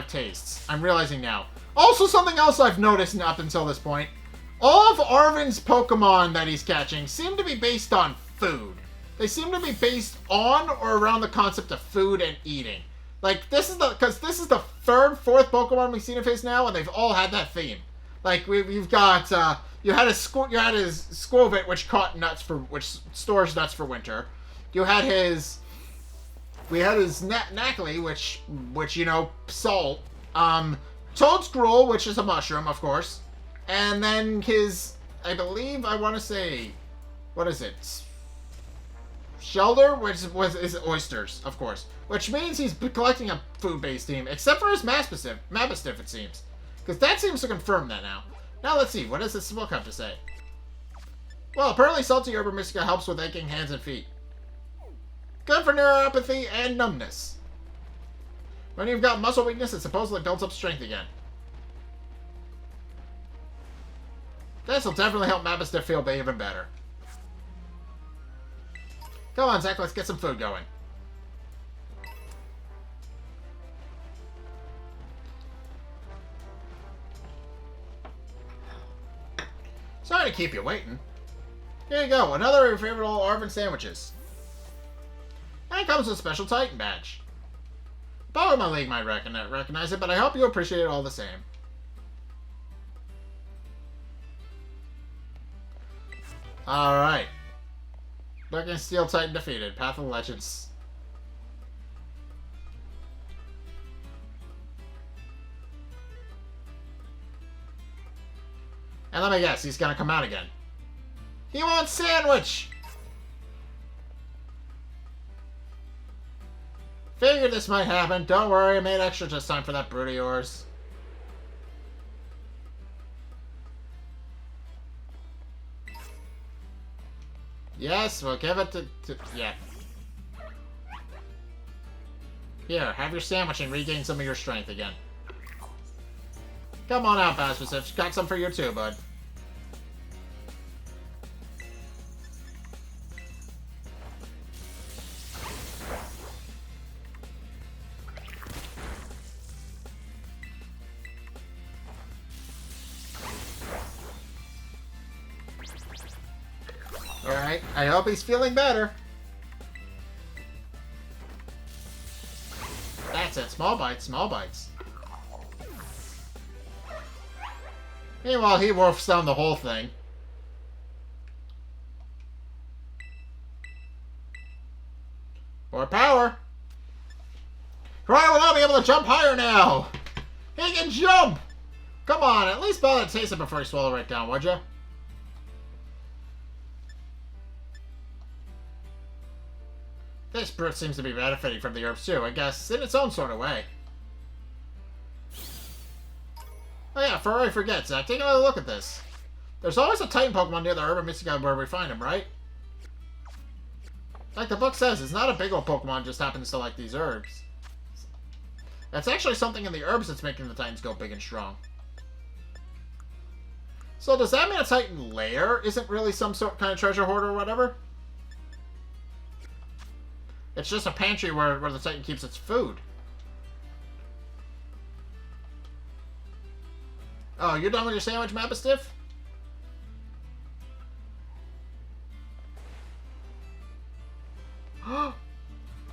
tastes. I'm realizing now. Also, something else I've noticed up until this point. All of Arven's Pokemon that he's catching seem to be based on food. They seem to be based on or around the concept of food and eating. Like, this is the third, fourth Pokemon we've seen of his now, and they've all had that theme. Like, we've got, you had his Squovit, which stores nuts for winter. We had his Knackly, which, you know, salt. Toadscroll, which is a mushroom, of course. And then his, I want to say, what is it? Shelter, which is oysters, of course. Which means he's collecting a food-based team, except for his Mappa-Stiff, it seems. Because that seems to confirm that now. Now let's see, what does this book have to say? Well, apparently salty Herba Mystica helps with aching hands and feet. Good for neuropathy and numbness. When you've got muscle weakness, it supposedly builds up strength again. This will definitely help Mappa-Stiff feel even better. Come on, Zack, let's get some food going. Sorry to keep you waiting. Here you go, another of your favorite old Arven sandwiches. And it comes with a special Titan badge. Pokemon League might recognize it, but I hope you appreciate it all the same. Alright. Dark Steel Titan defeated. Path of Legends. And let me guess, he's gonna come out again. He wants sandwich! Figured this might happen. Don't worry, I made extra just time for that brood of yours. Yes, we'll give it to yeah. Here, have your sandwich and regain some of your strength again. Come on out, Mappa-Stiff. Got some for you too, bud. Alright, I hope he's feeling better. That's it. Small bites, small bites. Meanwhile, he wolfs down the whole thing. More power. Cry will now be able to jump higher now. He can jump. Come on, at least bother to taste it before you swallow right down, would you? This brute seems to be benefiting from the herbs too, I guess, in its own sort of way. Oh yeah, before I forget, Zack, take another look at this. There's always a Titan Pokémon near the herb and Mystic where we find him, right? Like the book says, it's not a big old Pokemon, just happens to like these herbs. That's actually something in the herbs that's making the Titans go big and strong. So does that mean a Titan lair isn't really some sort kind of treasure hoard or whatever? It's just a pantry where the Titan keeps its food. Oh, you done with your sandwich, Mapastiff?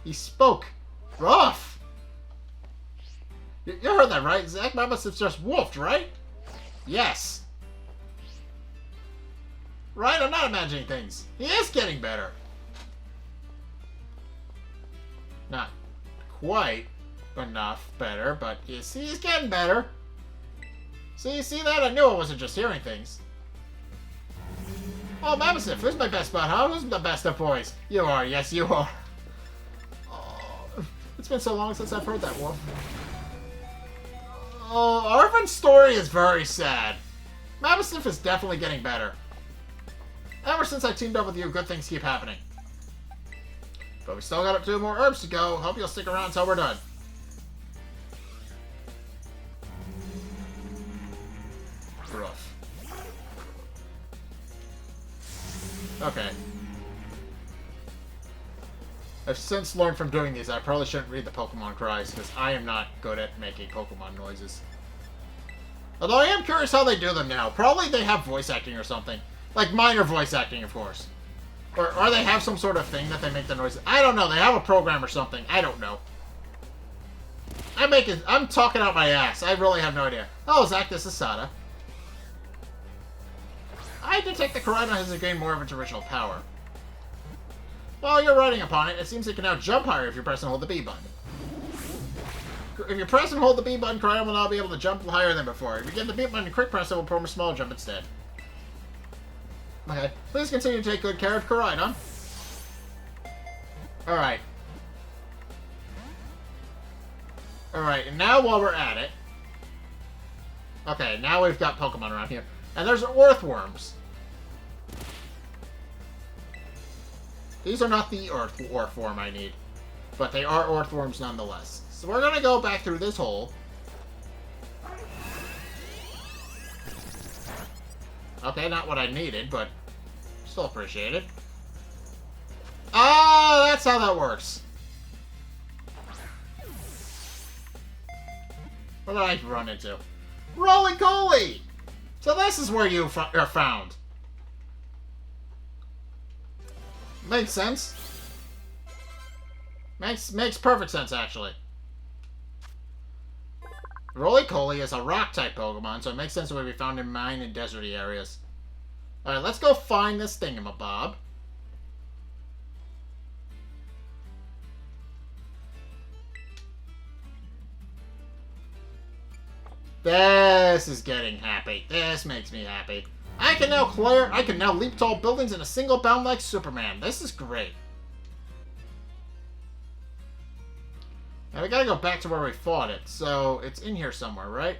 He spoke. Rough. You heard that, right? Zack Mapastiff's just wolfed, right? Yes. Right? I'm not imagining things. He is getting better. Not quite enough better, but you see, he's getting better. See that? I knew I wasn't just hearing things. Oh, Mapastiff, who's my best bud, huh? Who's the best of boys? You are, yes, you are. Oh, it's been so long since I've heard that wolf. Oh, Arvin's story is very sad. Mapastiff is definitely getting better. Ever since I teamed up with you, good things keep happening. But we still got 2 more herbs to go. Hope you'll stick around until we're done. Rough. Okay. I've since learned from doing these I probably shouldn't read the Pokemon cries, because I am not good at making Pokemon noises. Although I am curious how they do them now. Probably they have voice acting or something. Like minor voice acting, of course. Or they have some sort of thing that they make the noises. I don't know. They have a program or something. I don't know. I'm talking out my ass. I really have no idea. Oh, Zack, this is Sada. I detect the Koraidon has gained more of its original power. While you're riding upon it, it seems it can now jump higher if you press and hold the B button. If you press and hold the B button, Koraidon will now be able to jump higher than before. If you give the B button a quick press, it will perform a small jump instead. Okay. Please continue to take good care of Koraidon. Alright. Alright, and now while we're at it... Okay, now we've got Pokemon around here. And there's earthworms. These are not the earthworm I need. But they are earthworms nonetheless. So we're gonna go back through this hole. Okay, not what I needed, but still appreciate it. Ah, that's how that works. What did I run into? Roly-Coly! So this is where you are found. Makes sense. Makes perfect sense, actually. Roly-Coly is a rock-type Pokemon, so it makes sense that we found in mine and deserty areas. Alright, let's go find this thingamabob. This is getting happy. This makes me happy. I can now leap tall buildings in a single bound like Superman. This is great. Now we gotta go back to where we fought it, so it's in here somewhere, right?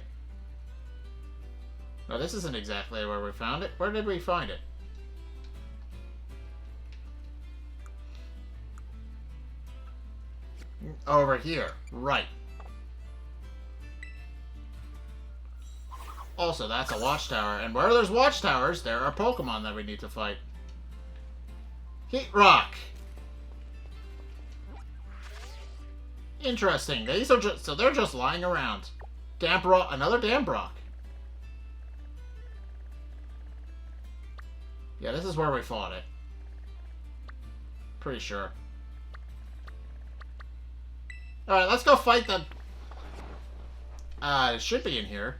No, this isn't exactly where we found it. Where did we find it? Over here. Right. Also, that's a watchtower, and where there's watchtowers, there are Pokemon that we need to fight. Heat Rock. Interesting. These are just so they're just lying around. Damp Rock, another Damp Rock. Yeah, this is where we fought it. Pretty sure. Alright, let's go fight the... it should be in here.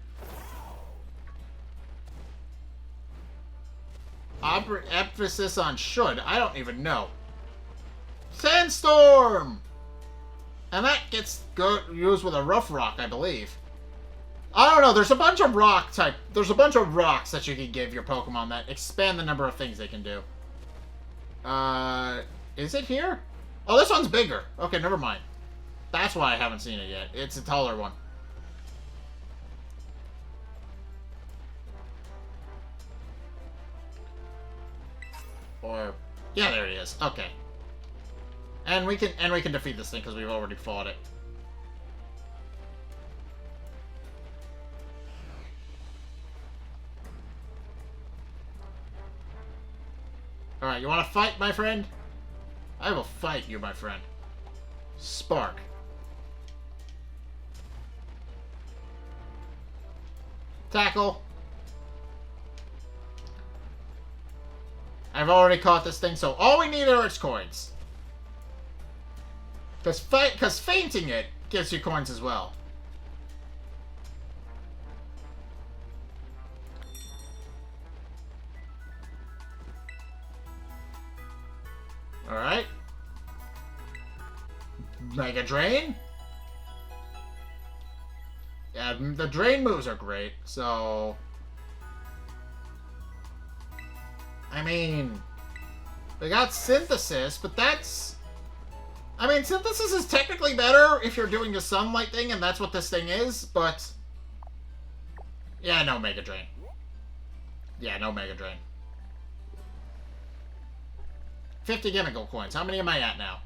Emphasis on should. I don't even know. Sandstorm! And that gets used with a rough rock, I believe. I don't know. There's a bunch of There's a bunch of rocks that you can give your Pokemon that expand the number of things they can do. Is it here? Oh, this one's bigger. Okay, never mind. That's why I haven't seen it yet. It's a taller one. Or, yeah, there he is. Okay. And we can defeat this thing because we've already fought it. Alright, you want to fight, my friend? I will fight you, my friend. Spark. Tackle. I've already caught this thing, so all we need are its coins. Because fainting it gives you coins as well. Alright. Mega Drain? Yeah, the Drain moves are great, so... I mean... They got Synthesis, but that's... I mean, Synthesis is technically better if you're doing the Sunlight thing, and that's what this thing is, but... Yeah, no Mega Drain. Yeah, no Mega Drain. 50 Gimmickle coins. How many am I at now?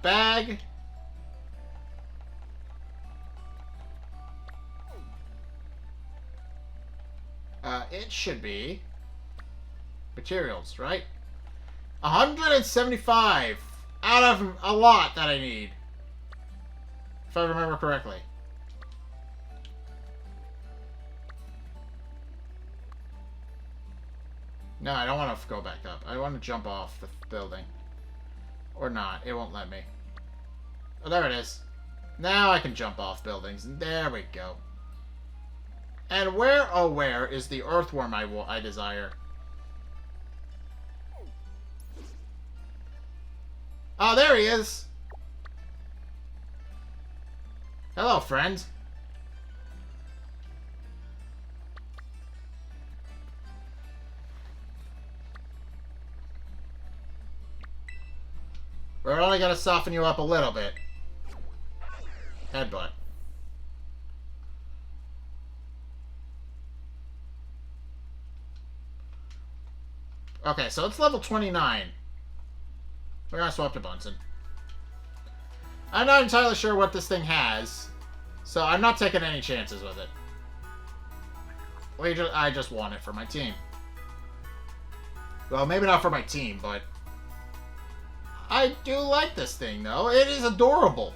Bag. It should be materials, right? 175 out of a lot that I need, if I remember correctly. No, I don't want to go back up. I want to jump off the building. Or not. It won't let me. Oh, there it is. Now I can jump off buildings. There we go. And where, oh where, is the earthworm I desire? Oh, there he is! Hello, friend. We're only gonna soften you up a little bit. Headbutt. Okay, so it's level 29. We're gonna swap to Bunsen. I'm not entirely sure what this thing has, so I'm not taking any chances with it. I just want it for my team. Well, maybe not for my team, but... I do like this thing, though. It is adorable.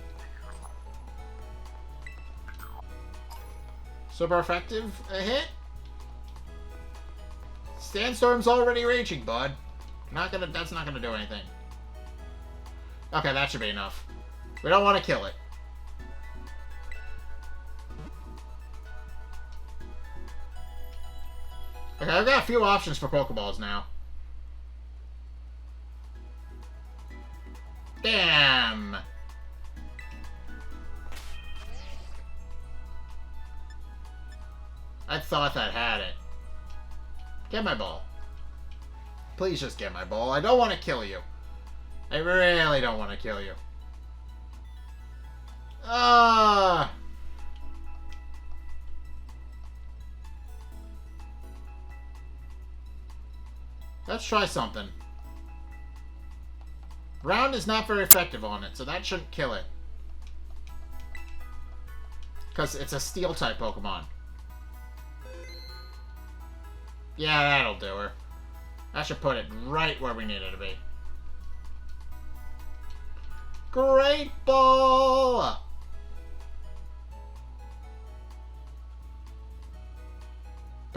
Super effective. A hit? Sandstorm's already raging, bud. That's not gonna do anything. Okay, that should be enough. We don't want to kill it. Okay, I've got a few options for Pokeballs now. Damn! I thought that had it. Get my ball. Please just get my ball. I don't want to kill you. I really don't want to kill you. Ah! Let's try something. Round is not very effective on it, so that shouldn't kill it. Because it's a Steel-type Pokemon. Yeah, that'll do her. That should put it right where we need it to be. Great Ball!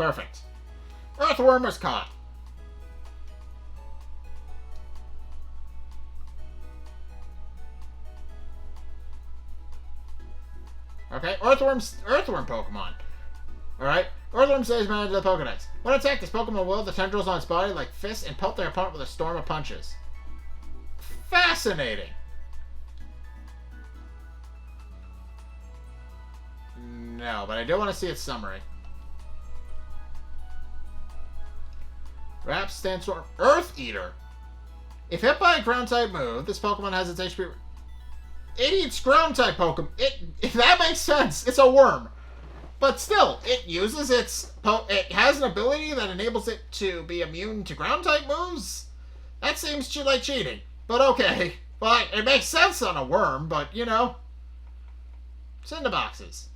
Perfect. Earthworm is caught. Okay, Earthworm Pokemon. Alright, Earthworm says man to the Pokedex. When attacked, this Pokemon will the tendrils on its body like fists and pelt their opponent with a storm of punches. Fascinating. No, but I do want to see its summary. RAP stands for Earth Eater. If hit by a ground-type move, this Pokemon has its HP... It eats ground-type Pokemon. If that makes sense, it's a worm. But still, it uses its... It has an ability that enables it to be immune to ground-type moves? That seems like cheating. But okay. Well, it makes sense on a worm, but, you know. It's in the boxes.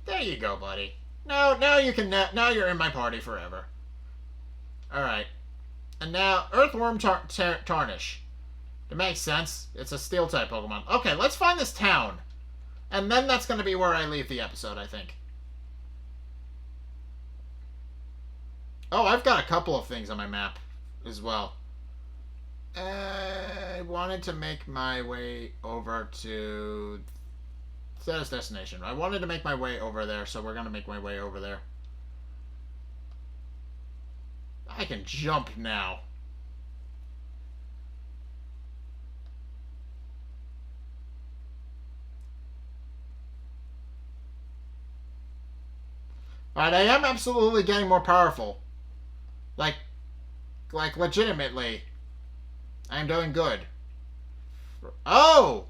There you go, buddy. Now you can... Now you're in my party forever. Alright. And now, Earthworm Tarnish. It makes sense. It's a Steel-type Pokemon. Okay, let's find this town. And then that's going to be where I leave the episode, I think. Oh, I've got a couple of things on my map as well. I wanted to make my way over to... Status destination. I wanted to make my way over there, so we're going to make my way over there. I can jump now. Alright, I am absolutely getting more powerful. Like legitimately. I am doing good. Oh!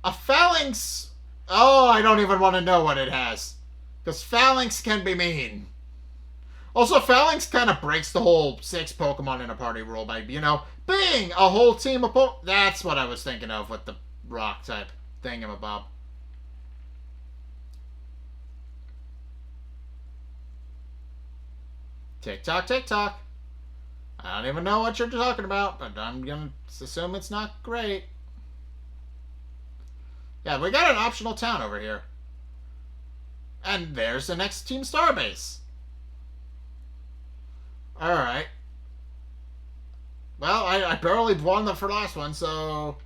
A Phalanx! Oh, I don't even want to know what it has. Because Phalanx can be mean. Also, Phalanx kind of breaks the whole 6 Pokemon in a party rule by, you know, being a whole team of Pokemon. That's what I was thinking of with the rock type thingamabob. Tick-tock, tick-tock. I don't even know what you're talking about, but I'm going to assume it's not great. Yeah, we got an optional town over here. And there's the next Team Starbase. Alright. Well, I barely won the last one, so...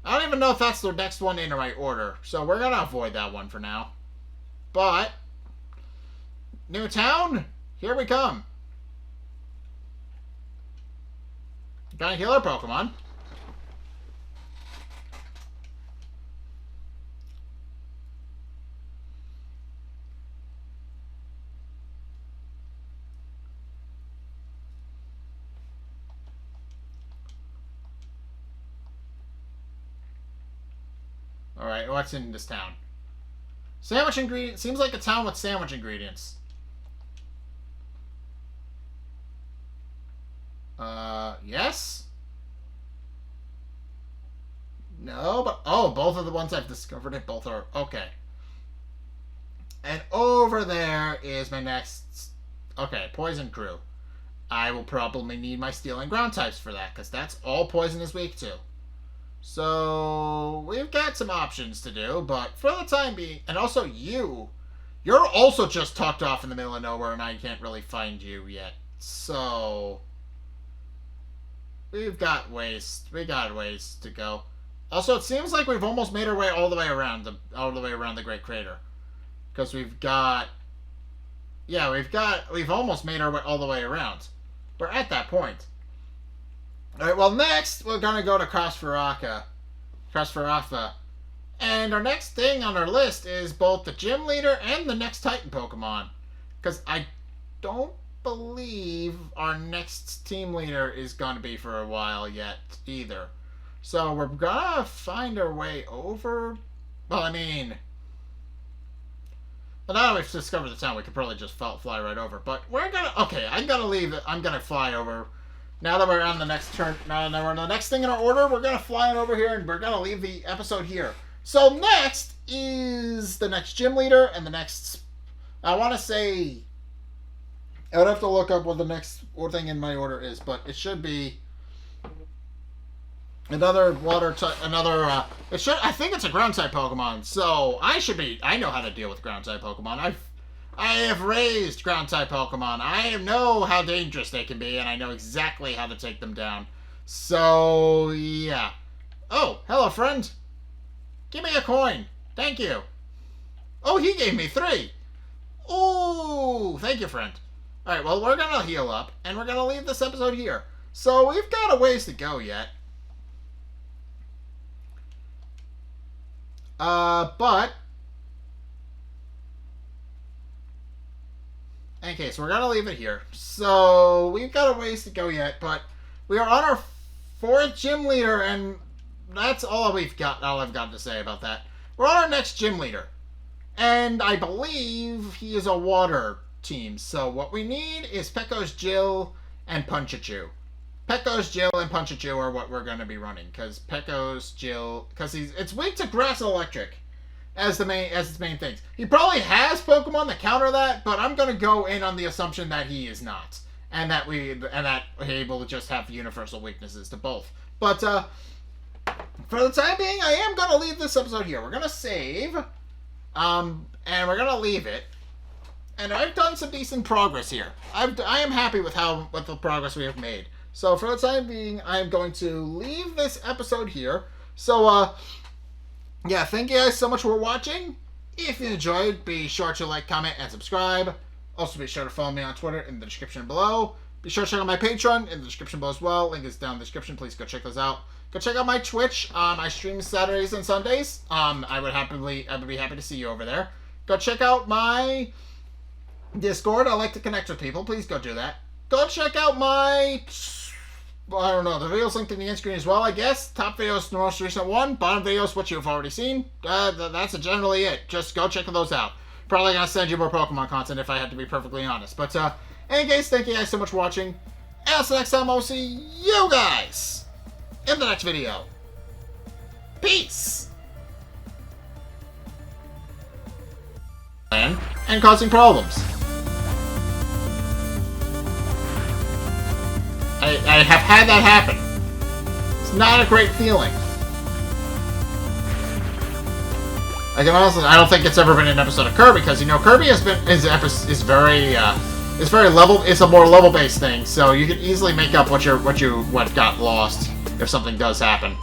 I don't even know if that's the next one in the right order. So we're going to avoid that one for now. But... New town? Here we come. Got a healer Pokemon. Alright, what's in this town? Sandwich ingredients. Seems like a town with sandwich ingredients. Yes? No, but... Oh, both of the ones I've discovered it. Both are... Okay. And over there is my next... Okay, Poison Crew. I will probably need my Steel and Ground types for that, because that's all Poison is weak to. So, we've got some options to do, but for the time being... And also, you're also just tucked off in the middle of nowhere, and I can't really find you yet. So... We got ways to go. Also, it seems like we've almost made our way all the way around the Great Crater. Because we've got... Yeah, we've almost made our way all the way around. We're at that point. Alright, well, next, we're going to go to Crossfarafa. And our next thing on our list is both the Gym Leader and the next Titan Pokemon. Because I don't believe our next Team Leader is going to be for a while yet, either. So, we're going to find our way over... Well, I mean... Well, now that we've discovered the town, we could probably just fly right over. But we're going to... Okay, I'm going to leave it. I'm going to fly over... Now that we're on the next turn, now that we're on the next thing in our order, we're going to fly it over here, and we're going to leave the episode here. So next is the next Gym Leader, and the next... I want to say... I would have to look up what the next thing in my order is, but it should be... Another water type... I think it's a Ground-type Pokemon, so I know how to deal with Ground-type Pokemon. I have raised ground-type Pokemon. I know how dangerous they can be, and I know exactly how to take them down. So, yeah. Oh, hello, friend. Give me a coin. Thank you. Oh, he gave me 3. Ooh, thank you, friend. Alright, well, we're gonna heal up, and we're gonna leave this episode here. So, we've got a ways to go yet. But... okay, so we're gonna leave it here. So, we've got a ways to go yet, but we are on our 4th gym leader, and that's all we've got, all I've got to say about that. We're on our next gym leader. And I believe he is a water team. So what we need is Pecco's Jill and Punchachu. Pecco's Jill and Punchachu are what we're going to be running. Because Pecco's Jill... because it's weak to grass and electric as its main things. He probably has Pokemon that counter that, but I'm going to go in on the assumption that he is not. And that we're able to just have universal weaknesses to both. But for the time being, I am going to leave this episode here. We're going to save... and we're gonna leave it. And I've done some decent progress here. I am happy with the progress we have made. So for the time being, I am going to leave this episode here. So yeah, thank you guys so much for watching. If you enjoyed, be sure to like, comment, and subscribe. Also, be sure to follow me on Twitter in the description below. Be sure to check out my Patreon in the description below as well. Link is down in the description. Please go check those out. Go check out my Twitch. I stream Saturdays and Sundays. I would be happy to see you over there. Go check out my Discord. I like to connect with people. Please go do that. Go check out my, I don't know, the videos linked in the end screen as well, I guess. Top video is the most recent one. Bottom video is what you've already seen. That's generally it. Just go check those out. Probably gonna send you more Pokemon content if I had to be perfectly honest. But anyways, thank you guys so much for watching. And until next time, I'll see you guys in the next video. Peace! And causing problems. I have had that happen. It's not a great feeling. I can honestly, I don't think it's ever been an episode of Kirby, because, you know, Kirby is very level, it's a more level-based thing, so you can easily make up what got lost if something does happen.